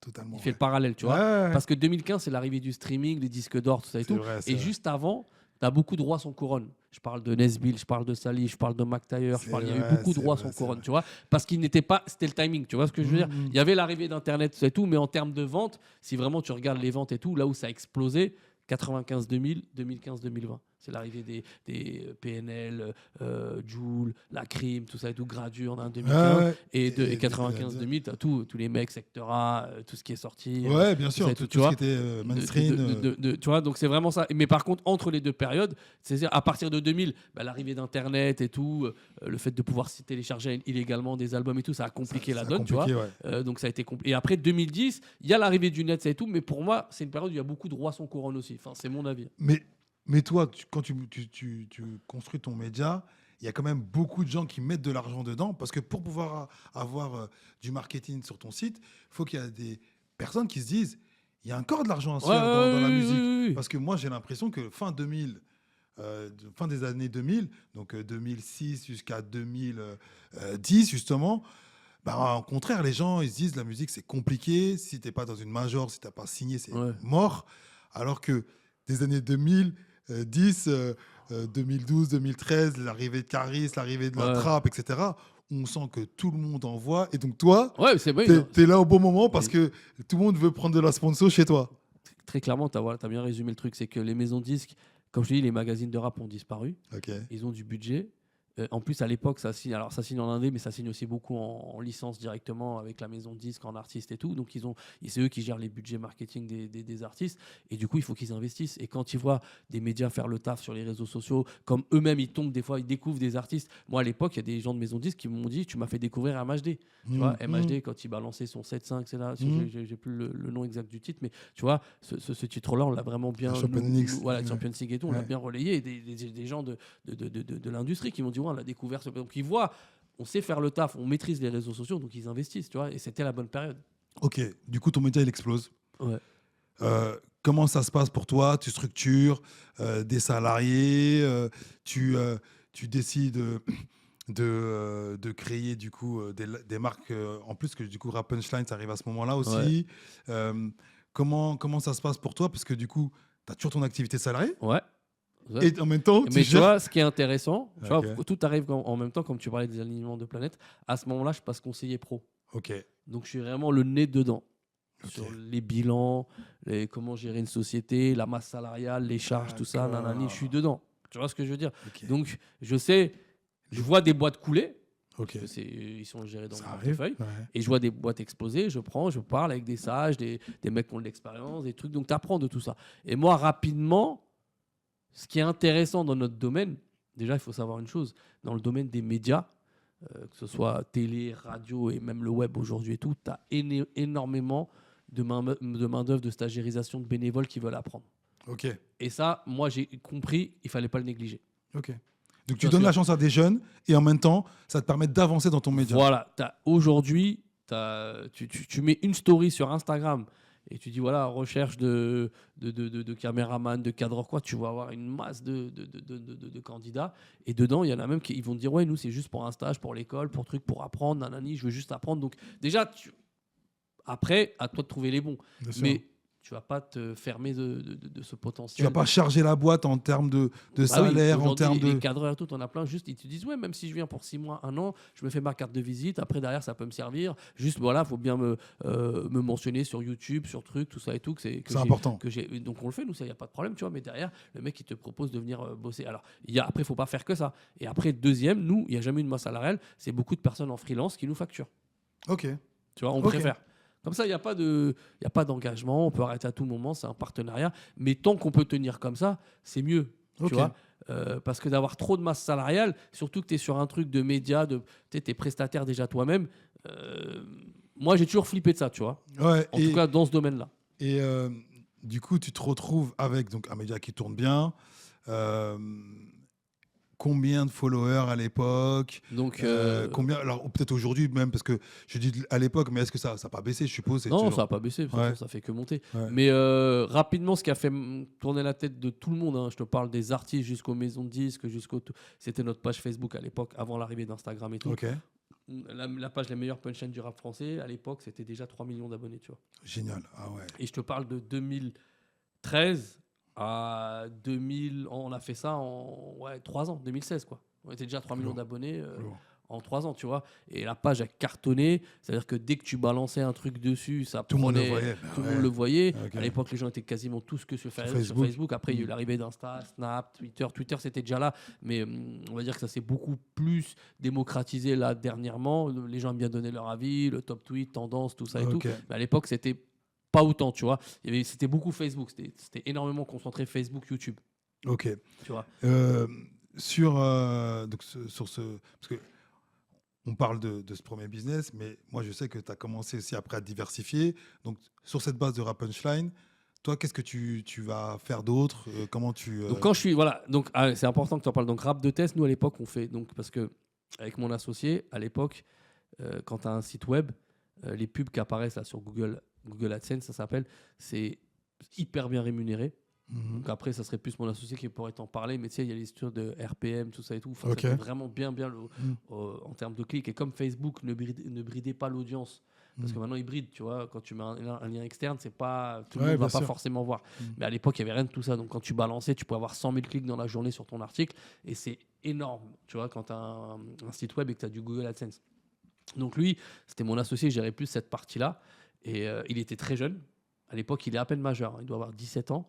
Totalement. Il fait le parallèle, tu vois. Parce que 2015, c'est l'arrivée du streaming, les disques d'or, tout ça et tout. Vrai, et juste avant, tu as beaucoup de rois sans couronne. Je parle de Nesbill, je parle de Sally, je parle de Mac Taylor, il y a eu beaucoup de rois sans couronne, tu vois. Parce qu'il n'était pas. C'était le timing, tu vois ce que je veux dire. Il y avait l'arrivée d'Internet, tout ça et tout, mais en termes de vente, si vraiment tu regardes les ventes et tout, là où ça a explosé, 95-2000, 2015-2020. C'est l'arrivée des PNL, Joule, La Crime, tout ça et tout, Gradure en 2015. Et 95-2000, tu as tous les mecs, Sectora, tout ce qui est sorti. Ouais, bien sûr, tout ce qui était mainstream. Tu vois, donc c'est vraiment ça. Mais par contre, entre les deux périodes, c'est-à-dire à partir de 2000, l'arrivée d'Internet et tout, le fait de pouvoir télécharger illégalement des albums et tout, ça a compliqué la donne, tu vois. Ouais. Donc ça a été compliqué. Et après 2010, il y a l'arrivée du net, ça et tout. Mais pour moi, c'est une période où il y a beaucoup de rois sans couronne aussi. Enfin, c'est mon avis. Mais toi, quand tu construis ton média, il y a quand même beaucoup de gens qui mettent de l'argent dedans, parce que pour pouvoir avoir du marketing sur ton site, il faut qu'il y ait des personnes qui se disent, il y a encore de l'argent à se faire dans la musique. Oui. Parce que moi, j'ai l'impression que fin des années 2000, donc 2006 jusqu'à 2010 justement, au contraire, les gens ils se disent la musique c'est compliqué, si tu n'es pas dans une major, si tu n'as pas signé, c'est mort. Alors que des années 2010, 2012, 2013, l'arrivée de Caris, l'arrivée de la trappe, etc., on sent que tout le monde en voit. Et donc toi, t'es là au bon moment parce que tout le monde veut prendre de la sponsor chez toi. Très clairement, tu as bien résumé le truc. C'est que les maisons de disques, comme je te dis, les magazines de rap ont disparu. Ils ont du budget. En plus, à l'époque, ça signe en indé, mais ça signe aussi beaucoup en licence directement avec la maison de disques, en artiste et tout. Donc, c'est eux qui gèrent les budgets marketing des artistes. Et du coup, il faut qu'ils investissent. Et quand ils voient des médias faire le taf sur les réseaux sociaux, comme eux-mêmes, ils tombent des fois, ils découvrent des artistes. Moi, à l'époque, il y a des gens de maison de disques qui m'ont dit, tu m'as fait découvrir MHD. Tu vois, MHD, quand il balançait son 7.5, c'est là, j'ai plus le nom exact du titre, mais tu vois, ce titre-là, on l'a vraiment bien... Champions League et tout, on l'a bien relayé. Et des gens de l'industrie qui m'ont dit, on l'a découvert. Donc ils voient, on sait faire le taf, on maîtrise les réseaux sociaux, donc ils investissent, tu vois. Et c'était la bonne période. Ok, du coup ton média il explose. Ouais. Comment ça se passe pour toi? Tu structures des salariés, tu décides de créer du coup des marques en plus que du coup Rap Punchline ça arrive à ce moment-là aussi. Ouais. Comment ça se passe pour toi? Parce que du coup tu as toujours ton activité salariée. Ouais. Et en même temps, tu vois, ce qui est intéressant, tu vois, tout arrive en même temps, comme tu parlais des alignements de planètes. À ce moment-là, je passe conseiller pro. Donc, je suis vraiment le nez dedans. Sur les bilans, comment gérer une société, la masse salariale, les charges, tout ça, je suis dedans. Tu vois ce que je veux dire? Donc, je sais, je vois des boîtes couler. Ok. Parce que ils sont gérés dans Ça mon arrive, portefeuille. ouais. Et je vois des boîtes exploser, je prends, je parle avec des sages, des mecs qui ont de l'expérience, des trucs. Donc, tu apprends de tout ça. Et moi, rapidement, ce qui est intéressant dans notre domaine, déjà, il faut savoir une chose. Dans le domaine des médias, que ce soit télé, radio et même le web aujourd'hui et tout, tu as énormément de main-d'œuvre, de stagiairisation, de bénévoles qui veulent apprendre. Ok. Et ça, moi, j'ai compris, il ne fallait pas le négliger. Ok. Donc tu donnes la chance à des jeunes et en même temps, ça te permet d'avancer dans ton média. Voilà. Aujourd'hui, tu mets une story sur Instagram et tu dis, voilà, recherche de caméraman, de cadreur, quoi, tu vas avoir une masse de candidats. Et dedans, il y en a même qui ils vont te dire, ouais, nous, c'est juste pour un stage, pour l'école, pour truc, pour apprendre, nanani, je veux juste apprendre. Donc déjà, après, à toi de trouver les bons. Mais tu vas pas te fermer de ce potentiel. Tu vas pas charger la boîte en termes de salaire, oui, en termes de... Les cadreurs et tout, on a plein. Juste, ils te disent, ouais, même si je viens pour 6 mois, 1 an, je me fais ma carte de visite. Après, derrière, ça peut me servir. Juste, voilà, faut bien me mentionner sur YouTube, sur trucs, tout ça et tout. C'est important. Donc, on le fait, nous, ça, il n'y a pas de problème, tu vois. Mais derrière, le mec, il te propose de venir bosser. Alors, après, il faut pas faire que ça. Et après, deuxième, nous, il n'y a jamais une masse salariale. C'est beaucoup de personnes en freelance qui nous facturent. Ok. Tu vois, on préfère. Comme ça, il n'y a pas d'engagement, on peut arrêter à tout moment, c'est un partenariat. Mais tant qu'on peut tenir comme ça, c'est mieux. Tu vois parce que d'avoir trop de masse salariale, surtout que tu es sur un truc de médias, tu es prestataire déjà toi-même. Moi, j'ai toujours flippé de ça, tu vois. Ouais, en tout cas, dans ce domaine-là. Et du coup, tu te retrouves avec donc, un média qui tourne bien. Combien de followers à l'époque? Donc, combien, alors peut-être aujourd'hui même, parce que je dis à l'époque, mais est-ce que ça n'a pas baissé, je suppose? Non, ça n'a pas baissé, ça fait que monter. Ouais. Mais rapidement, ce qui a fait tourner la tête de tout le monde, hein, je te parle des artistes jusqu'aux maisons de disques, c'était notre page Facebook à l'époque, avant l'arrivée d'Instagram et tout. Okay. La page Les meilleures punchlines du rap français, à l'époque, c'était déjà 3 millions d'abonnés, tu vois. Génial, ah ouais. Et je te parle de 2013 à 2000, on a fait ça en 3 ans, 2016 quoi. On était déjà à 3 millions d'abonnés en 3 ans, tu vois. Et la page a cartonné, c'est-à-dire que dès que tu balançais un truc dessus, ça tout prenait, le monde le voyait. Okay. À l'époque, les gens étaient quasiment tous que sur Facebook. Après, il y a eu l'arrivée d'Insta, Snap, Twitter. Twitter, c'était déjà là, mais on va dire que ça s'est beaucoup plus démocratisé là dernièrement. Les gens aiment bien donner leur avis, le top tweet, tendance, tout ça et tout. Mais à l'époque, c'était pas autant, tu vois. C'était beaucoup Facebook. C'était énormément concentré Facebook, YouTube. Ok. Tu vois. Sur ce... Parce que on parle de ce premier business, mais moi, je sais que tu as commencé aussi après à diversifier. Donc, sur cette base de Rap Punchline, toi, qu'est-ce que tu vas faire d'autre? Comment tu... Donc, quand je suis... Voilà. Donc, c'est important que tu en parles. Donc, Rap de test, nous, à l'époque, on fait... Donc, parce que avec mon associé, à l'époque, quand tu as un site web, les pubs qui apparaissent là sur Google AdSense, ça s'appelle, c'est hyper bien rémunéré. Donc après, ça serait plus mon associé qui pourrait t'en parler, mais tu sais, il y a les histoires de RPM, tout ça et tout. Ça fait vraiment bien en termes de clics. Et comme Facebook ne bridait pas l'audience, parce que maintenant il bride, tu vois, quand tu mets un lien externe, c'est pas, tout le monde ne va pas forcément voir. Mais à l'époque, il n'y avait rien de tout ça. Donc quand tu balançais, tu pouvais avoir 100 000 clics dans la journée sur ton article, et c'est énorme, tu vois, quand tu as un site web et que tu as du Google AdSense. Donc lui, c'était mon associé, il gérait plus cette partie-là. Et il était très jeune. À l'époque, il est à peine majeur. Il doit avoir 17 ans.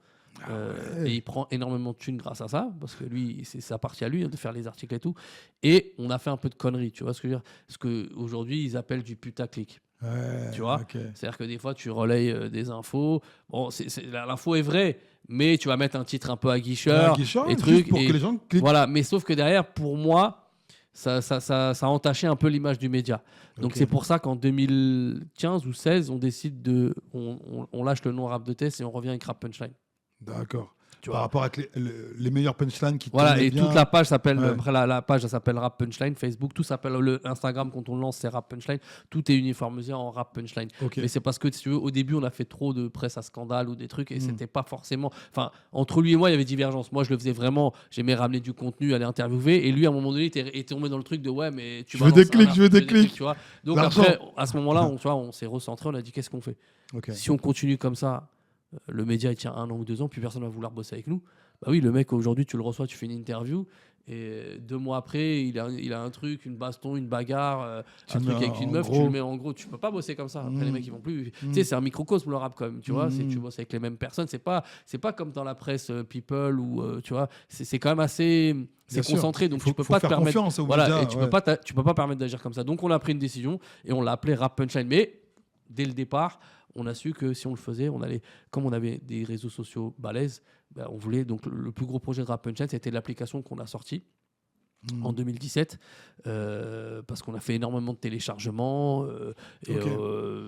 Et il prend énormément de thunes grâce à ça. Parce que lui, c'est sa partie à lui, de faire les articles et tout. Et on a fait un peu de conneries. Tu vois ce que je veux dire? Ce qu'aujourd'hui, ils appellent du putaclic. Tu vois, c'est-à-dire que des fois, tu relayes des infos. Bon, l'info est vraie, mais tu vas mettre un titre un peu aguicheur. Et trucs. Pour que les gens cliquent. Voilà. Mais sauf que derrière, pour moi, ça a entaché un peu l'image du média. Donc c'est pour ça qu'en 2015 ou 16, on décide on lâche le nom Rap de test et on revient avec Rap Punchline. D'accord. Par rapport à les meilleurs punchlines qui voilà, et bien. toute la page s'appelle la page, elle s'appelle Rap Punchline. Facebook, tout s'appelle Instagram quand on le lance, c'est Rap Punchline. Tout est uniformisé en Rap Punchline. Mais c'est parce que si tu veux, au début, on a fait trop de presse à scandale ou des trucs et c'était pas forcément. Enfin, entre lui et moi, il y avait divergence. Moi, je le faisais vraiment. J'aimais ramener du contenu, aller interviewer. Et lui, à un moment donné, était tombé dans le truc de ouais, mais tu veux des clics, je veux des clics. Tu vois. Donc après, à ce moment-là, on s'est recentré. On a dit qu'est-ce qu'on fait? Si on continue comme ça. Le média il tient 1 an ou 2 ans, puis personne va vouloir bosser avec nous. Bah oui, le mec, aujourd'hui, tu le reçois, tu fais une interview. Et 2 mois après, il a un truc, une baston, une bagarre, un truc avec une meuf, tu le mets en gros. Tu peux pas bosser comme ça. Après, les mecs, ils vont plus. Tu sais, c'est un microcosme le rap quand même. Tu vois, tu bosses avec les mêmes personnes. C'est pas comme dans la presse People ou tu vois. C'est quand même assez. C'est concentré, donc tu peux pas te permettre. Voilà, et tu peux pas permettre d'agir comme ça. Donc on a pris une décision et on l'a appelé Rap Punchline. Mais dès le départ, on a su que si on le faisait, comme on avait des réseaux sociaux balèzes, on voulait. Donc le plus gros projet de Rap Punchline, c'était l'application qu'on a sortie en 2017, parce qu'on a fait énormément de téléchargements.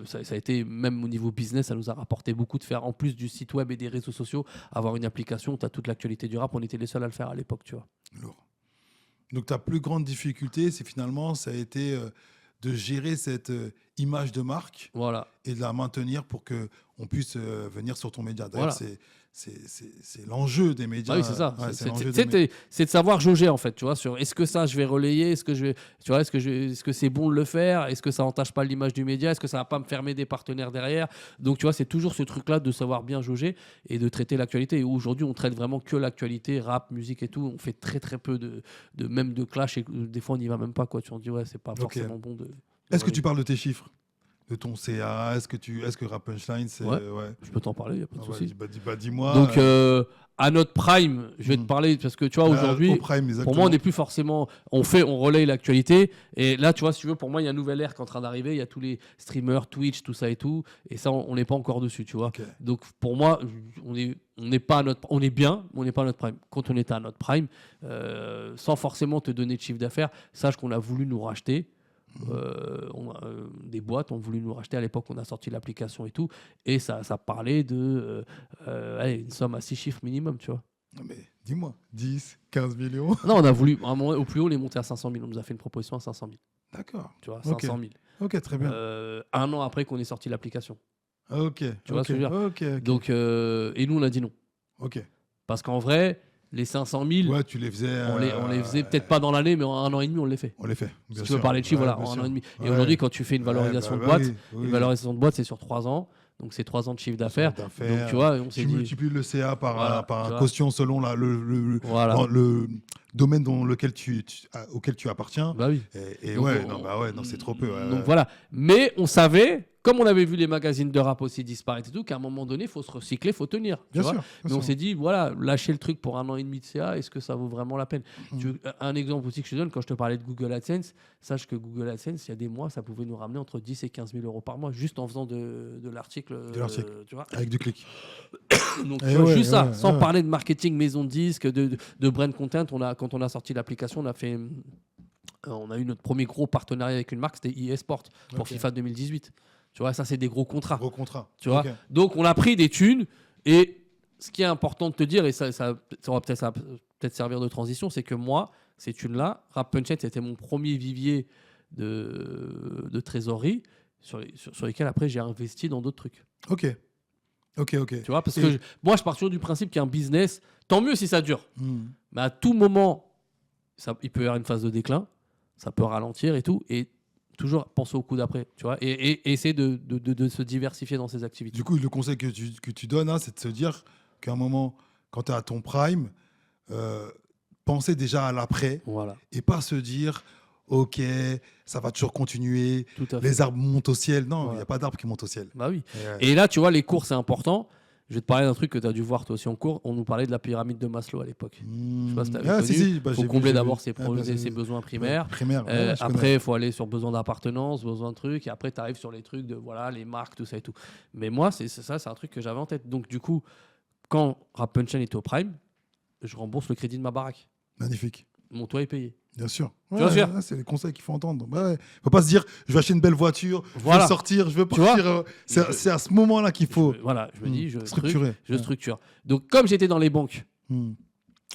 Ça a été, même au niveau business, ça nous a rapporté beaucoup de faire, en plus du site web et des réseaux sociaux, avoir une application où tu as toute l'actualité du rap. On était les seuls à le faire à l'époque, tu vois. Lourd. Donc ta plus grande difficulté, c'est finalement, ça a été de gérer cette image de marque, voilà, et de la maintenir pour qu'on puisse venir sur ton média. D'ailleurs, c'est l'enjeu des médias. Ah oui, c'est ça. C'est de savoir jauger, en fait, tu vois, sur est-ce que ça, je vais relayer, est-ce que c'est bon de le faire, est-ce que ça entache pas l'image du média, est-ce que ça va pas me fermer des partenaires derrière. Donc, tu vois, c'est toujours ce truc-là de savoir bien jauger et de traiter l'actualité. Et aujourd'hui, on traite vraiment que l'actualité, rap, musique et tout. On fait très, très peu même de clash, et des fois, on n'y va même pas, quoi. Tu en dis, ouais, c'est pas forcément bon de... Est-ce que tu parles de tes chiffres, de ton CA? Est-ce que Rap Punchline, c'est... Ouais. Je peux t'en parler, il n'y a pas de souci. Dis-moi. Donc, à notre prime, je vais te parler, parce que tu vois, aujourd'hui, pour moi, on n'est plus forcément... On relaye l'actualité. Et là, tu vois, si tu veux, pour moi, il y a un nouvel ère qui est en train d'arriver. Il y a tous les streamers, Twitch, tout ça et tout. Et ça, on n'est pas encore dessus, tu vois. Okay. Donc, pour moi, on n'est pas à notre... On est bien, mais on n'est pas à notre prime. Quand on était à notre prime, sans forcément te donner de chiffre d'affaires, sache qu'on a voulu nous racheter. Des boîtes ont voulu nous racheter. À l'époque, on a sorti l'application et tout, et ça parlait de une somme à 6 chiffres minimum, tu vois. Non mais dis-moi, 10, 15 millions. Non, on a voulu, à un moment, au plus haut, on est monté à 500 000. On nous a fait une proposition à 500 000. D'accord. Tu vois, 500 000. Ok, très bien. 1 an après qu'on ait sorti l'application. Ok. Tu vois ce que je veux dire. Donc, et nous, on a dit non. Ok. Parce qu'en vrai, les 500 000, ouais, tu les faisais, on les faisait peut-être pas dans l'année, mais en 1 an et demi, on les fait. On les fait. Si tu veux parler de chiffres, voilà, en 1 an et demi. Et aujourd'hui, quand tu fais une valorisation de boîte, une valorisation de boîte, c'est sur 3 ans. Donc, c'est 3 ans de chiffre d'affaires. Donc, tu vois, on s'est dit... Tu multiplies le CA par un quotient selon le domaine auquel tu appartiens. Bah oui. Et donc, non, c'est trop peu. Donc, voilà. Mais on savait, comme on avait vu les magazines de rap aussi disparaître et tout, qu'à un moment donné, il faut se recycler, il faut tenir. Bien sûr. Mais on s'est dit, voilà, lâcher le truc pour 1 an et demi de CA, est-ce que ça vaut vraiment la peine? Un exemple aussi que je te donne, quand je te parlais de Google AdSense, sache que Google AdSense, il y a des mois, ça pouvait nous ramener entre 10 et 15 000 euros par mois, juste en faisant de l'article. Tu vois, avec du clic. Donc, juste ça, sans parler de marketing, maison de disques, de brand content. Quand on a sorti l'application, on a eu notre premier gros partenariat avec une marque, c'était eSport, pour FIFA 2018. Tu vois, ça, c'est des gros contrats. Tu vois. Donc, on a pris des thunes. Et ce qui est important de te dire, et ça va peut-être servir de transition, c'est que moi, ces thunes-là, Rap Punchline, c'était mon premier vivier de trésorerie sur lesquels, après, j'ai investi dans d'autres trucs. Ok. Tu vois, parce que moi, je pars toujours du principe qu'un business, tant mieux si ça dure. Mais à tout moment, il peut y avoir une phase de déclin, ça peut ralentir et tout. Et toujours penser au coup d'après, tu vois, et essayer de se diversifier dans ses activités. Du coup, le conseil que tu donnes, hein, c'est de se dire qu'à un moment, quand tu es à ton prime, penser déjà à l'après, et pas se dire, ok, ça va toujours continuer, les arbres montent au ciel. Non, il n'y a pas d'arbres qui montent au ciel. Bah oui. Et là, tu vois, les cours, c'est important. Je vais te parler d'un truc que tu as dû voir toi aussi en cours. On nous parlait de la pyramide de Maslow à l'époque. Je sais pas si tu avais connu. Il faut combler d'abord ses besoins primaires. Après, il faut aller sur besoin d'appartenance, besoin de trucs. Et après, tu arrives sur les trucs de les marques, tout ça et tout. Mais moi, c'est un truc que j'avais en tête. Donc, du coup, quand Rap Punchline était au prime, je rembourse le crédit de ma baraque. Magnifique. Mon toit est payé. Bien sûr. C'est les conseils qu'il faut entendre. Il faut pas se dire, je vais acheter une belle voiture, je vais sortir, je veux partir. C'est à ce moment-là qu'il faut. Je me dis, je structure. Donc, comme j'étais dans les banques,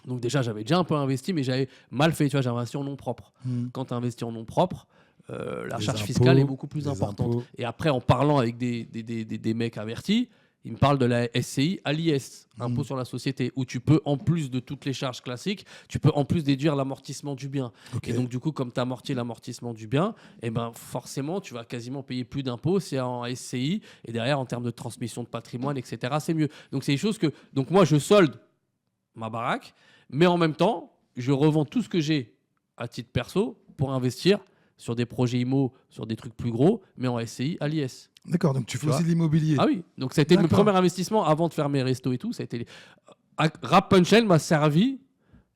donc déjà, j'avais déjà un peu investi, mais j'avais mal fait. Tu vois, j'avais investi en nom propre. Quand tu investis en nom propre, la charge fiscale est beaucoup plus importante. Et après, en parlant avec des mecs avertis, il me parle de la SCI à l'IS, impôt sur la société, où tu peux, en plus de toutes les charges classiques, tu peux en plus déduire l'amortissement du bien. Et donc, du coup, comme tu amortis l'amortissement du bien, forcément, tu vas quasiment payer plus d'impôts, c'est en SCI. Et derrière, en termes de transmission de patrimoine, etc., c'est mieux. Donc, c'est des choses que... Donc, moi, je solde ma baraque, mais en même temps, je revends tout ce que j'ai à titre perso pour investir sur des projets IMO, sur des trucs plus gros, mais en SCI à l'IS. D'accord, donc tu fais aussi de l'immobilier. Ah oui, donc ça a été mon premier investissement avant de faire mes restos et tout. Ça a été... Rap Punchline m'a servi,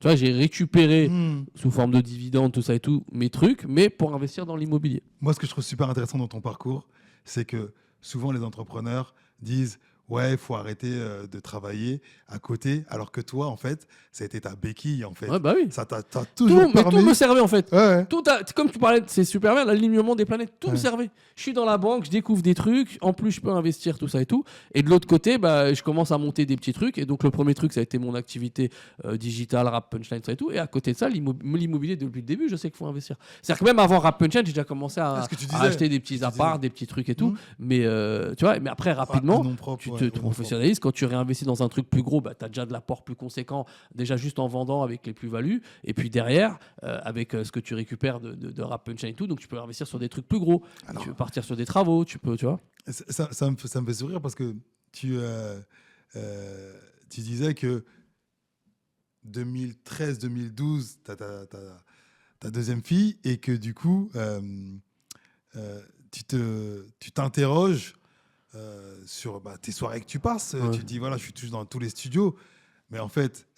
tu vois, j'ai récupéré sous forme de dividendes, tout ça et tout, mes trucs, mais pour investir dans l'immobilier. Moi, ce que je trouve super intéressant dans ton parcours, c'est que souvent les entrepreneurs disent ouais, il faut arrêter de travailler à côté, alors que toi, en fait, ça a été ta béquille, en fait. Ouais, bah oui. Ça t'a toujours permis... Mais tout me servait, en fait. Ouais. Tout comme tu parlais, c'est super bien, l'alignement des planètes, tout me servait. Je suis dans la banque, je découvre des trucs, en plus, je peux investir, tout ça et tout. Et de l'autre côté, bah, je commence à monter des petits trucs. Et donc, le premier truc, ça a été mon activité digitale, Rap Punchline, ça et tout. Et à côté de ça, l'immobilier, depuis le début, je sais qu'il faut investir. C'est-à-dire que même avant Rap Punchline, j'ai déjà commencé à acheter des petits apparts, des petits trucs et tout. Mais, tu vois, mais après, rapidement, tu te professionnalises. Quand tu réinvestis dans un truc plus gros, bah, tu as déjà de l'apport plus conséquent, déjà juste en vendant avec les plus-values. Et puis derrière, avec ce que tu récupères de Rap Punchline et tout, donc tu peux investir sur des trucs plus gros. Alors, tu peux partir sur des travaux, tu vois. Ça me fait sourire parce que tu disais que 2013-2012, tu as ta deuxième fille et que du coup, tu t'interroges sur tes soirées que tu passes. Tu te dis, voilà, je suis toujours dans tous les studios. Mais en fait,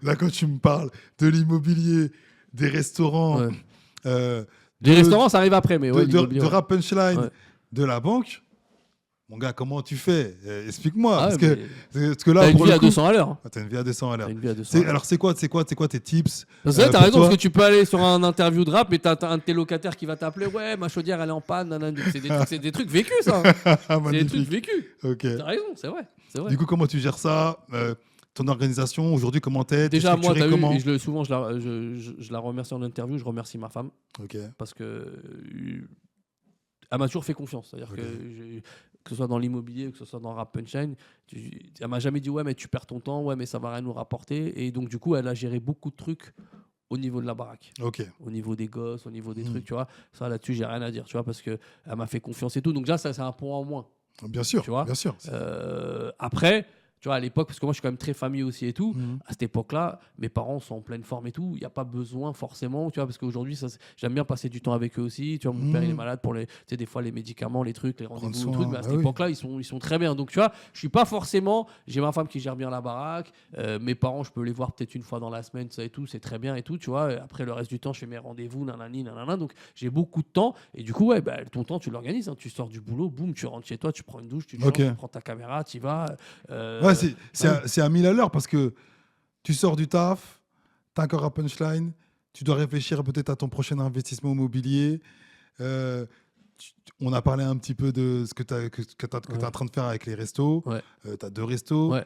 là, quand tu me parles de l'immobilier, des restaurants... des restaurants, ça arrive après, mais de Rap Punchline, de la banque... Mon gars, comment tu fais ? Explique-moi. Parce que là, t'as une vie à 200 à l'heure. T'as une vie à 200 à l'heure. Alors, c'est quoi tes tips ? Parce que t'as raison, parce que tu peux aller sur un interview de rap et t'as un de tes locataires qui va t'appeler. Ouais, ma chaudière, elle est en panne. C'est des trucs vécus, ça. C'est des trucs vécus. Okay. T'as raison, c'est vrai. Du coup, comment tu gères ça ? Ton organisation, aujourd'hui, comment t'es ? Déjà, moi, t'as vu, souvent, je la remercie en interview, je remercie ma femme. Parce que elle m'a toujours fait confiance. C'est-à-dire que ce soit dans l'immobilier, que ce soit dans Rap Punchline, elle m'a jamais dit ouais, mais tu perds ton temps, ouais, mais ça va rien nous rapporter. Et donc, du coup, elle a géré beaucoup de trucs au niveau de la baraque. Au niveau des gosses, au niveau des trucs, tu vois. Ça, là-dessus, j'ai rien à dire, tu vois, parce qu'elle m'a fait confiance et tout. Donc, déjà, ça, c'est un point en moins. Bien sûr, tu vois. Bien sûr. Après... Tu vois, à l'époque, parce que moi, je suis quand même très famille aussi et tout, à cette époque-là, mes parents sont en pleine forme et tout. Il n'y a pas besoin forcément, tu vois, parce qu'aujourd'hui, j'aime bien passer du temps avec eux aussi. Tu vois, mon père, il est malade pour des fois, les médicaments, les trucs, les rendez-vous, les trucs. Mais à cette époque-là, ils sont très bien. Donc, tu vois, je suis pas forcément... J'ai ma femme qui gère bien la baraque. Mes parents, je peux les voir peut-être une fois dans la semaine, ça et tout. C'est très bien et tout, tu vois. Et après, le reste du temps, je fais mes rendez-vous, nanana. Donc, j'ai beaucoup de temps. Et du coup, ton temps, tu l'organises. Tu sors du boulot, boum, tu rentres chez toi, tu prends une douche, tu prends ta caméra, tu y vas. C'est à 1000 à l'heure parce que tu sors du taf, tu as encore un punchline, tu dois réfléchir peut-être à ton prochain investissement immobilier. On a parlé un petit peu de ce que tu es en train de faire avec les restos. Tu as 2 restos.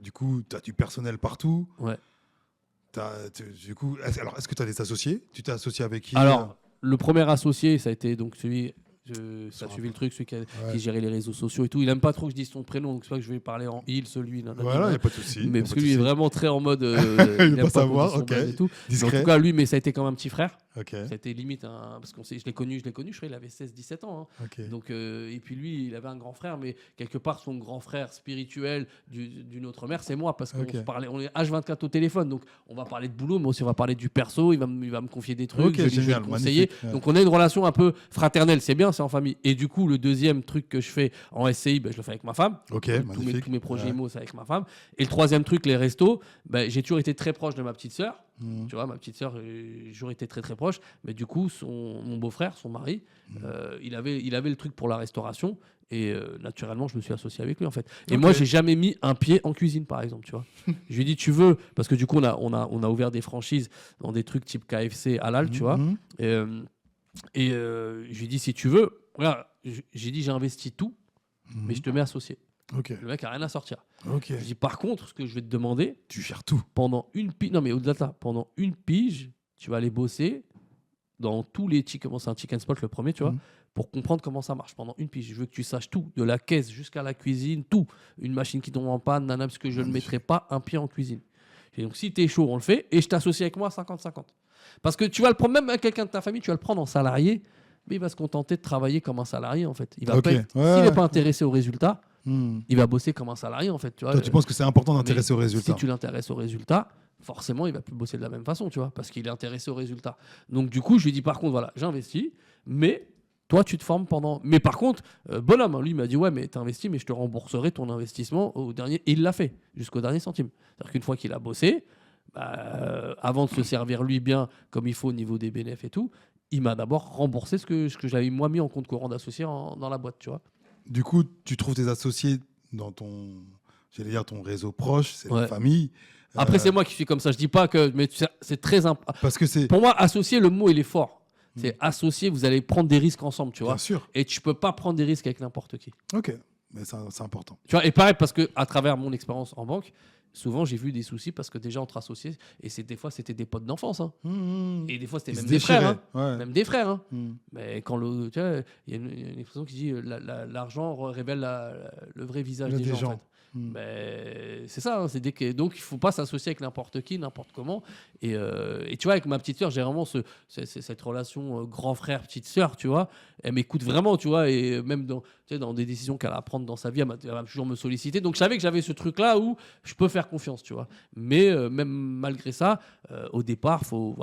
Du coup, tu as du personnel partout. Du coup, alors, est-ce que tu as des associés ? Tu t'es associé avec qui ? Alors, le premier associé, ça a été donc celui... Ça a suivi le truc, celui qui gérait les réseaux sociaux et tout. Il aime pas trop que je dise son prénom, donc c'est pas que je vais parler en il, celui. Voilà, il n'y a pas de souci. Mais parce que lui est vraiment très en mode. Il ne pas savoir, ok. Et tout. Discret. En tout cas, lui, mais ça a été comme un petit frère. Ça a été limite, parce que je l'ai connu, je crois qu'il avait 16-17 ans. Donc, et puis lui, il avait un grand frère, mais quelque part, son grand frère spirituel d'une autre mère, c'est moi, parce qu'on se parlait, on est H24 au téléphone, donc on va parler de boulot, mais aussi on va parler du perso, il va me confier des trucs, je vais le conseiller. Donc on a une relation un peu fraternelle, c'est bien, c'est en famille. Et du coup, le deuxième truc que je fais en SCI, je le fais avec ma femme. Tous mes projets IMO, c'est avec ma femme. Et le troisième truc, les restos, j'ai toujours été très proche de ma petite sœur. Tu vois, ma petite sœur, j'ai toujours été très très proche. Mais du coup, mon beau-frère, son mari, il avait le truc pour la restauration. Et naturellement, je me suis associé avec lui en fait. Et moi, j'ai jamais mis un pied en cuisine, par exemple. Tu vois. Je lui ai dit, tu veux, parce que du coup, on a ouvert des franchises dans des trucs type KFC, halal, tu vois. Et je lui ai dit, si tu veux, regarde, j'ai dit, j'ai investi tout, mais je te mets associé. Le mec a rien à sortir. Je dis par contre, ce que je vais te demander, tu gères tout pendant une pige. Non mais au-delà de ça, pendant une pige, tu vas aller bosser dans tous les comment c'est un chicken spot le premier, tu vois, pour comprendre comment ça marche pendant une pige. Je veux que tu saches tout, de la caisse jusqu'à la cuisine, tout. Une machine qui tombe en panne, parce que je ne mettrai pas un pied en cuisine. Et donc si t'es chaud, on le fait, et je t'associe avec moi 50-50. Parce que tu vas le prendre, même avec quelqu'un de ta famille, tu vas le prendre en salarié. Mais il va se contenter de travailler comme un salarié, en fait. Il va pas s'il n'est pas intéressé au résultat, il va bosser comme un salarié en fait. Tu vois. Toi, tu penses que c'est important d'intéresser au résultat? Si tu l'intéresses au résultat, forcément, il va plus bosser de la même façon, tu vois, parce qu'il est intéressé au résultat. Donc du coup, je lui dis par contre, voilà, j'investis, mais toi, tu te formes pendant. Mais par contre, bonhomme, hein, lui, il m'a dit ouais, mais t'investis, mais je te rembourserai ton investissement au dernier. Et il l'a fait jusqu'au dernier centime. C'est-à-dire qu'une fois qu'il a bossé, avant de se servir lui bien comme il faut au niveau des bénéfices et tout, il m'a d'abord remboursé ce que j'avais moi mis en compte courant d'associé dans la boîte, tu vois. Du coup, tu trouves tes associés dans ton réseau proche, c'est la famille. Après, c'est moi qui suis comme ça. Je dis pas que, mais c'est très important. Parce que c'est. Pour moi, associé, le mot il est fort. C'est associé, vous allez prendre des risques ensemble, tu vois. Bien sûr. Et tu peux pas prendre des risques avec n'importe qui. Ok, mais c'est important. Tu vois, et pareil, parce que à travers mon expérience en banque, souvent j'ai vu des soucis parce que déjà entre associés, et des fois c'était des potes d'enfance, hein. Et des fois c'était même des frères, hein. Même des frères. Hein. Mais quand tu vois, il y a une expression qui dit l'argent révèle le vrai visage des gens. En fait. Mais c'est ça, hein, donc il faut pas s'associer avec n'importe qui, n'importe comment. Et tu vois, avec ma petite sœur, j'ai vraiment cette relation grand frère petite sœur, tu vois. Elle m'écoute vraiment, tu vois, et même dans des décisions qu'elle a à prendre dans sa vie, elle va toujours me solliciter. Donc je savais que j'avais ce truc là où je peux faire confiance, tu vois. Mais même malgré ça, au départ, faut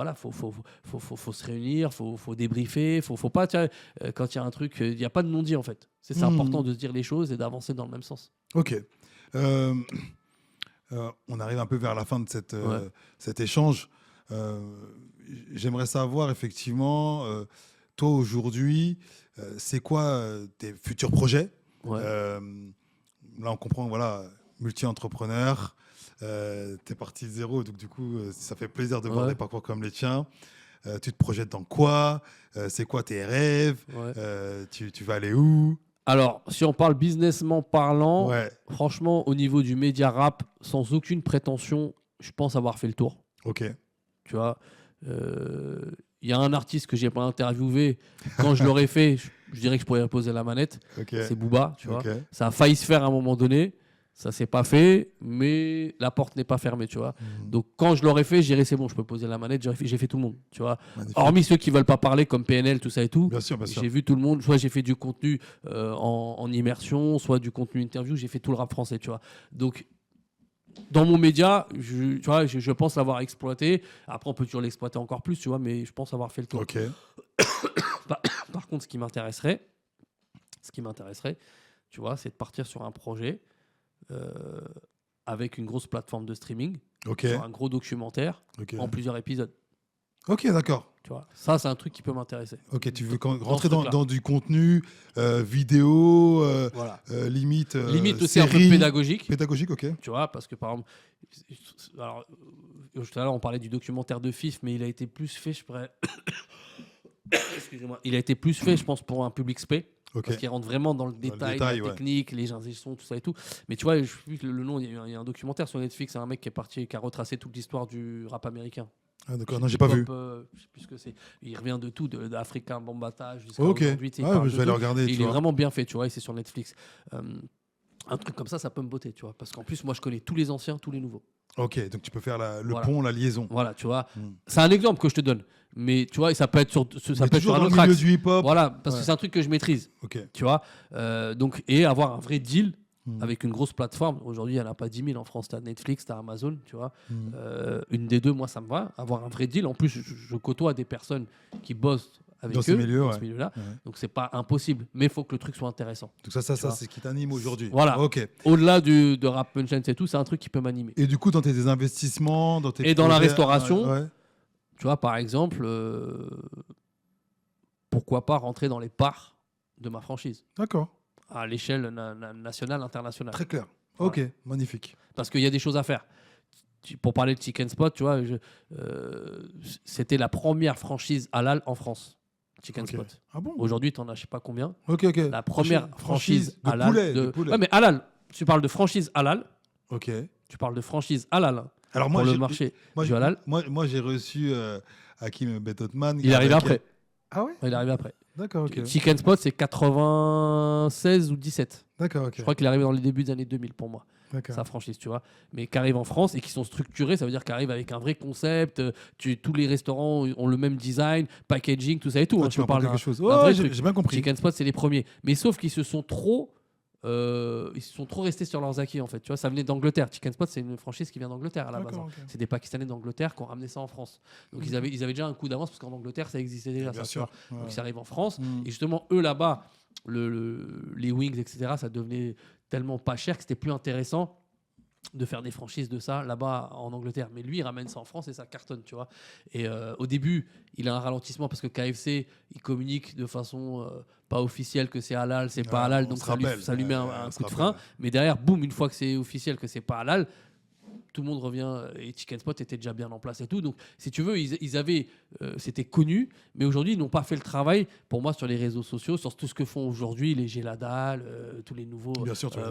se réunir, faut débriefer, faut pas, tu vois, quand il y a un truc, il n'y a pas de non-dit en fait. C'est important de se dire les choses et d'avancer dans le même sens. Ok. On arrive un peu vers la fin de cet échange. J'aimerais savoir effectivement, toi aujourd'hui, c'est quoi tes futurs projets? Là, on comprend, voilà, multi-entrepreneur, t'es parti de zéro, donc du coup, ça fait plaisir de voir des parcours comme les tiens. Tu te projettes dans quoi? C'est quoi tes rêves? Tu vas aller où? Alors, si on parle businessment parlant, franchement, au niveau du média rap, sans aucune prétention, je pense avoir fait le tour. Ok. Tu vois, y a un artiste que j'ai pas interviewé. Quand je l'aurais fait, je dirais que je pourrais reposer la manette. C'est Booba, tu vois. Ça a failli se faire à un moment donné. Ça s'est pas fait, mais la porte n'est pas fermée, tu vois. Donc quand je l'aurais fait, je dirais c'est bon, je peux poser la manette. J'ai fait tout le monde, tu vois. Magnifique. Hormis ceux qui veulent pas parler, comme PNL, tout ça et tout. Bien sûr. J'ai vu tout le monde. Soit j'ai fait du contenu en immersion, soit du contenu interview. J'ai fait tout le rap français, tu vois. Donc dans mon média, je pense l'avoir exploité. Après, on peut toujours l'exploiter encore plus, tu vois, mais je pense avoir fait le tour. Ok. Par contre, ce qui m'intéresserait, tu vois, c'est de partir sur un projet. Avec une grosse plateforme de streaming, sur un gros documentaire en plusieurs épisodes. Ok, d'accord. Tu vois, ça c'est un truc qui peut m'intéresser. Ok, tu veux rentrer dans du contenu vidéo, limite aussi série, un peu pédagogique. Pédagogique, ok. Tu vois, parce que par exemple, alors, tout à l'heure on parlait du documentaire de FIF, mais il a été plus fait, excusez-moi, il a été plus fait, je pense, pour un public spé. Parce qu'il rentre vraiment dans le détail, la technique, les ingénieurs, tout ça et tout. Mais tu vois, je sais que le nom, il y a un documentaire sur Netflix, c'est un mec qui est parti, qui a retracé toute l'histoire du rap américain. Ah d'accord, non, j'ai pas vu. Je sais plus ce que c'est. Il revient de tout, d'Africain Bambata jusqu'à aujourd'hui. Je vais aller regarder. Il est vraiment bien fait, tu vois, et c'est sur Netflix. Un truc comme ça peut me botter, tu vois. Parce qu'en plus, moi, je connais tous les anciens, tous les nouveaux. Ok, donc tu peux faire le pont, la liaison. Voilà, tu vois. C'est un exemple que je te donne. Mais tu vois, ça peut être sur un autre axe. Du hip-hop. Voilà, parce que c'est un truc que je maîtrise. Tu vois. Donc, et avoir un vrai deal avec une grosse plateforme. Aujourd'hui, il n'y en a pas 10 000 en France. Tu as Netflix, tu as Amazon, tu vois. Une des deux, moi, ça me va. Avoir un vrai deal. En plus, je côtoie des personnes qui bossent avec eux, dans ce milieu-là. Donc, c'est pas impossible. Mais il faut que le truc soit intéressant. Donc ça c'est ce qui t'anime aujourd'hui. Voilà. Au-delà de rap punchline et tout, c'est un truc qui peut m'animer. Et du coup, dans tes investissements, dans tes projets, dans la restauration, tu vois, par exemple, pourquoi pas rentrer dans les parts de ma franchise. D'accord. À l'échelle nationale, internationale. Très clair. Voilà. Ok, magnifique. Parce qu'il y a des choses à faire. Pour parler de Chicken Spot, tu vois, c'était la première franchise halal en France. Chicken Spot. Ah bon? Aujourd'hui, tu en as je sais pas combien. Ok. La première franchise de halal. Poulet. Ouais, mais halal. Tu parles de franchise halal. Ok. Tu parles de franchise halal. Alors moi, pour le marché du halal. Moi, j'ai reçu Hakim Betotman. Il est arrivé après. Ah ouais? Il est arrivé après. D'accord, ok. Chicken Spot, c'est 96 ou 17. D'accord, ok. Je crois qu'il est arrivé dans les débuts des années 2000 pour moi. D'accord. Sa franchise, tu vois. Mais qui arrive en France et qui sont structurés, ça veut dire qu'ils arrivent avec un vrai concept. Tous les restaurants ont le même design, packaging, tout ça et tout. Tu me parles quelque chose. J'ai bien compris. Chicken Spot, c'est les premiers. Mais sauf qu'ils se sont trop ils sont trop restés sur leurs acquis en fait. Tu vois, ça venait d'Angleterre. Chicken Spot, c'est une franchise qui vient d'Angleterre à la base. Okay. C'est des Pakistanais d'Angleterre qui ont ramené ça en France. Donc ils avaient déjà un coup d'avance parce qu'en Angleterre ça existait déjà. Bien ça, sûr. Donc ça arrive en France et justement eux là-bas, les wings etc. Ça devenait tellement pas cher que c'était plus intéressant de faire des franchises de ça là-bas en Angleterre. Mais lui, il ramène ça en France et ça cartonne, tu vois. Et au début, il a un ralentissement parce que KFC, il communique de façon pas officielle que c'est halal, c'est pas halal, donc ça lui met un coup de frein. Mais derrière, boum, une fois que c'est officiel que c'est pas halal, tout le monde revient et Chicken Spot était déjà bien en place et tout. Donc, si tu veux, ils avaient, c'était connu, mais aujourd'hui, ils n'ont pas fait le travail, pour moi, sur les réseaux sociaux, sur tout ce que font aujourd'hui les Géladal, tous les nouveaux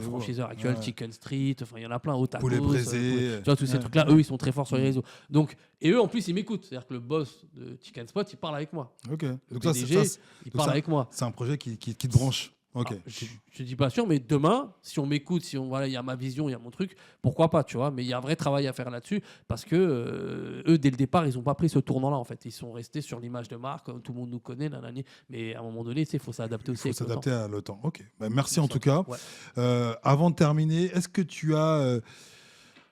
franchiseurs actuels, Chicken Street, enfin, il y en a plein, Otakos, Poulet braisé. Tu vois, tous ces trucs-là, eux, ils sont très forts sur les réseaux. Donc, et eux, en plus, ils m'écoutent. C'est-à-dire que le boss de Chicken Spot, il parle avec moi. Ok. Le PDG, il parle avec moi. C'est un projet qui te branche. Okay. Alors, je dis pas sûr, mais demain, si on m'écoute, si on voilà, il y a ma vision, il y a mon truc, pourquoi pas, tu vois. Mais il y a un vrai travail à faire là-dessus parce que eux, dès le départ, ils ont pas pris ce tournant-là en fait. Ils sont restés sur l'image de marque, tout le monde nous connaît, nanani. Mais à un moment donné, il faut s'adapter aussi. Il faut s'adapter à le temps. Ok. Bah, merci en tout cas. Ouais. Avant de terminer, est-ce que tu as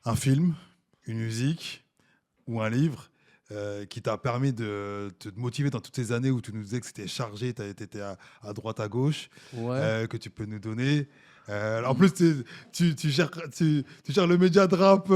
un film, une musique ou un livre qui t'a permis de te motiver dans toutes ces années où tu nous disais que c'était chargé, tu étais à droite, à gauche, que tu peux nous donner. En plus, tu gères le média de rap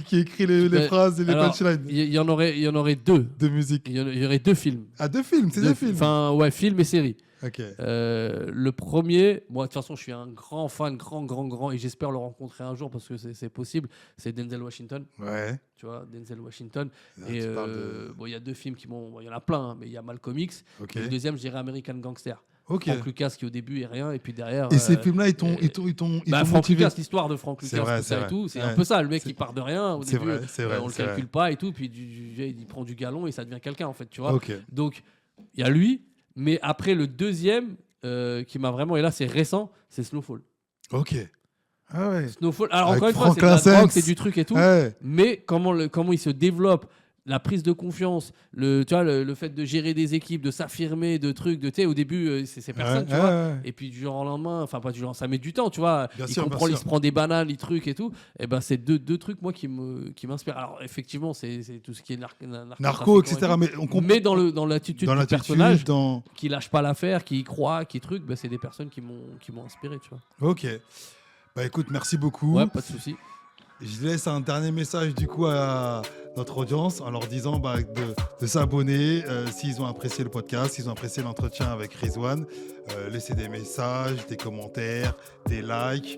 qui écrit les phrases et les punchlines. Il y en aurait deux. De musique. Il y aurait deux films. Ah, deux films, c'est deux films. Enfin, ouais, film et série. Okay. Le premier, moi de toute façon je suis un grand fan, grand, et j'espère le rencontrer un jour parce que c'est possible, c'est Denzel Washington. Ouais. Tu vois, Denzel Washington. Là, et il y a deux films qui m'ont... il y en a plein, hein, mais il y a Malcolm X. Okay. Et le deuxième, je dirais American Gangster. Okay. Frank Lucas qui au début est rien, et puis derrière... Et ces films-là, ils t'ont Frank Lucas, l'histoire de Frank Lucas, c'est et tout, c'est un peu ça, le mec qui part de rien, au début, on le calcule pas et tout, puis il prend du galon et ça devient quelqu'un en fait, tu vois. Okay. Donc, il y a lui, mais après le deuxième... qui m'a vraiment, et là c'est récent, c'est Snowfall. Ok. Ah ouais. Snowfall. Alors avec encore une Frank fois, c'est de la drogue, c'est Sense. du truc et tout. Ouais. Mais comment il se développe, la prise de confiance, tu vois, le fait de gérer des équipes, de s'affirmer, de trucs, tu sais, au début c'est ces personnes, tu vois. Ouais. Et puis du jour au lendemain, enfin pas du genre, ça met du temps, tu vois. Il se prend des bananes, les trucs et tout. Et ben c'est deux trucs moi qui m'inspirent. Alors effectivement, c'est tout ce qui est narco, etc. Mais dans l'attitude du personnage, qui lâche pas l'affaire, qui y croit, qui truc, ben c'est des personnes qui m'ont inspiré, tu vois. Ok. Bah écoute, merci beaucoup. Ouais, pas de souci. Je laisse un dernier message du coup à notre audience en leur disant de s'abonner s'ils ont apprécié le podcast, s'ils ont apprécié l'entretien avec Rizwan. Laissez des messages, des commentaires, des likes,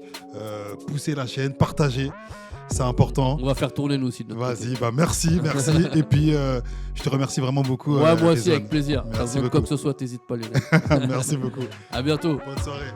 poussez la chaîne, partagez. C'est important. On va faire tourner nous aussi. Vas-y, merci. Et puis, je te remercie vraiment beaucoup. Ouais, moi aussi, avec plaisir. Merci beaucoup. Comme ce soit, t'hésites pas, les gars. Merci beaucoup. À bientôt. Bonne soirée.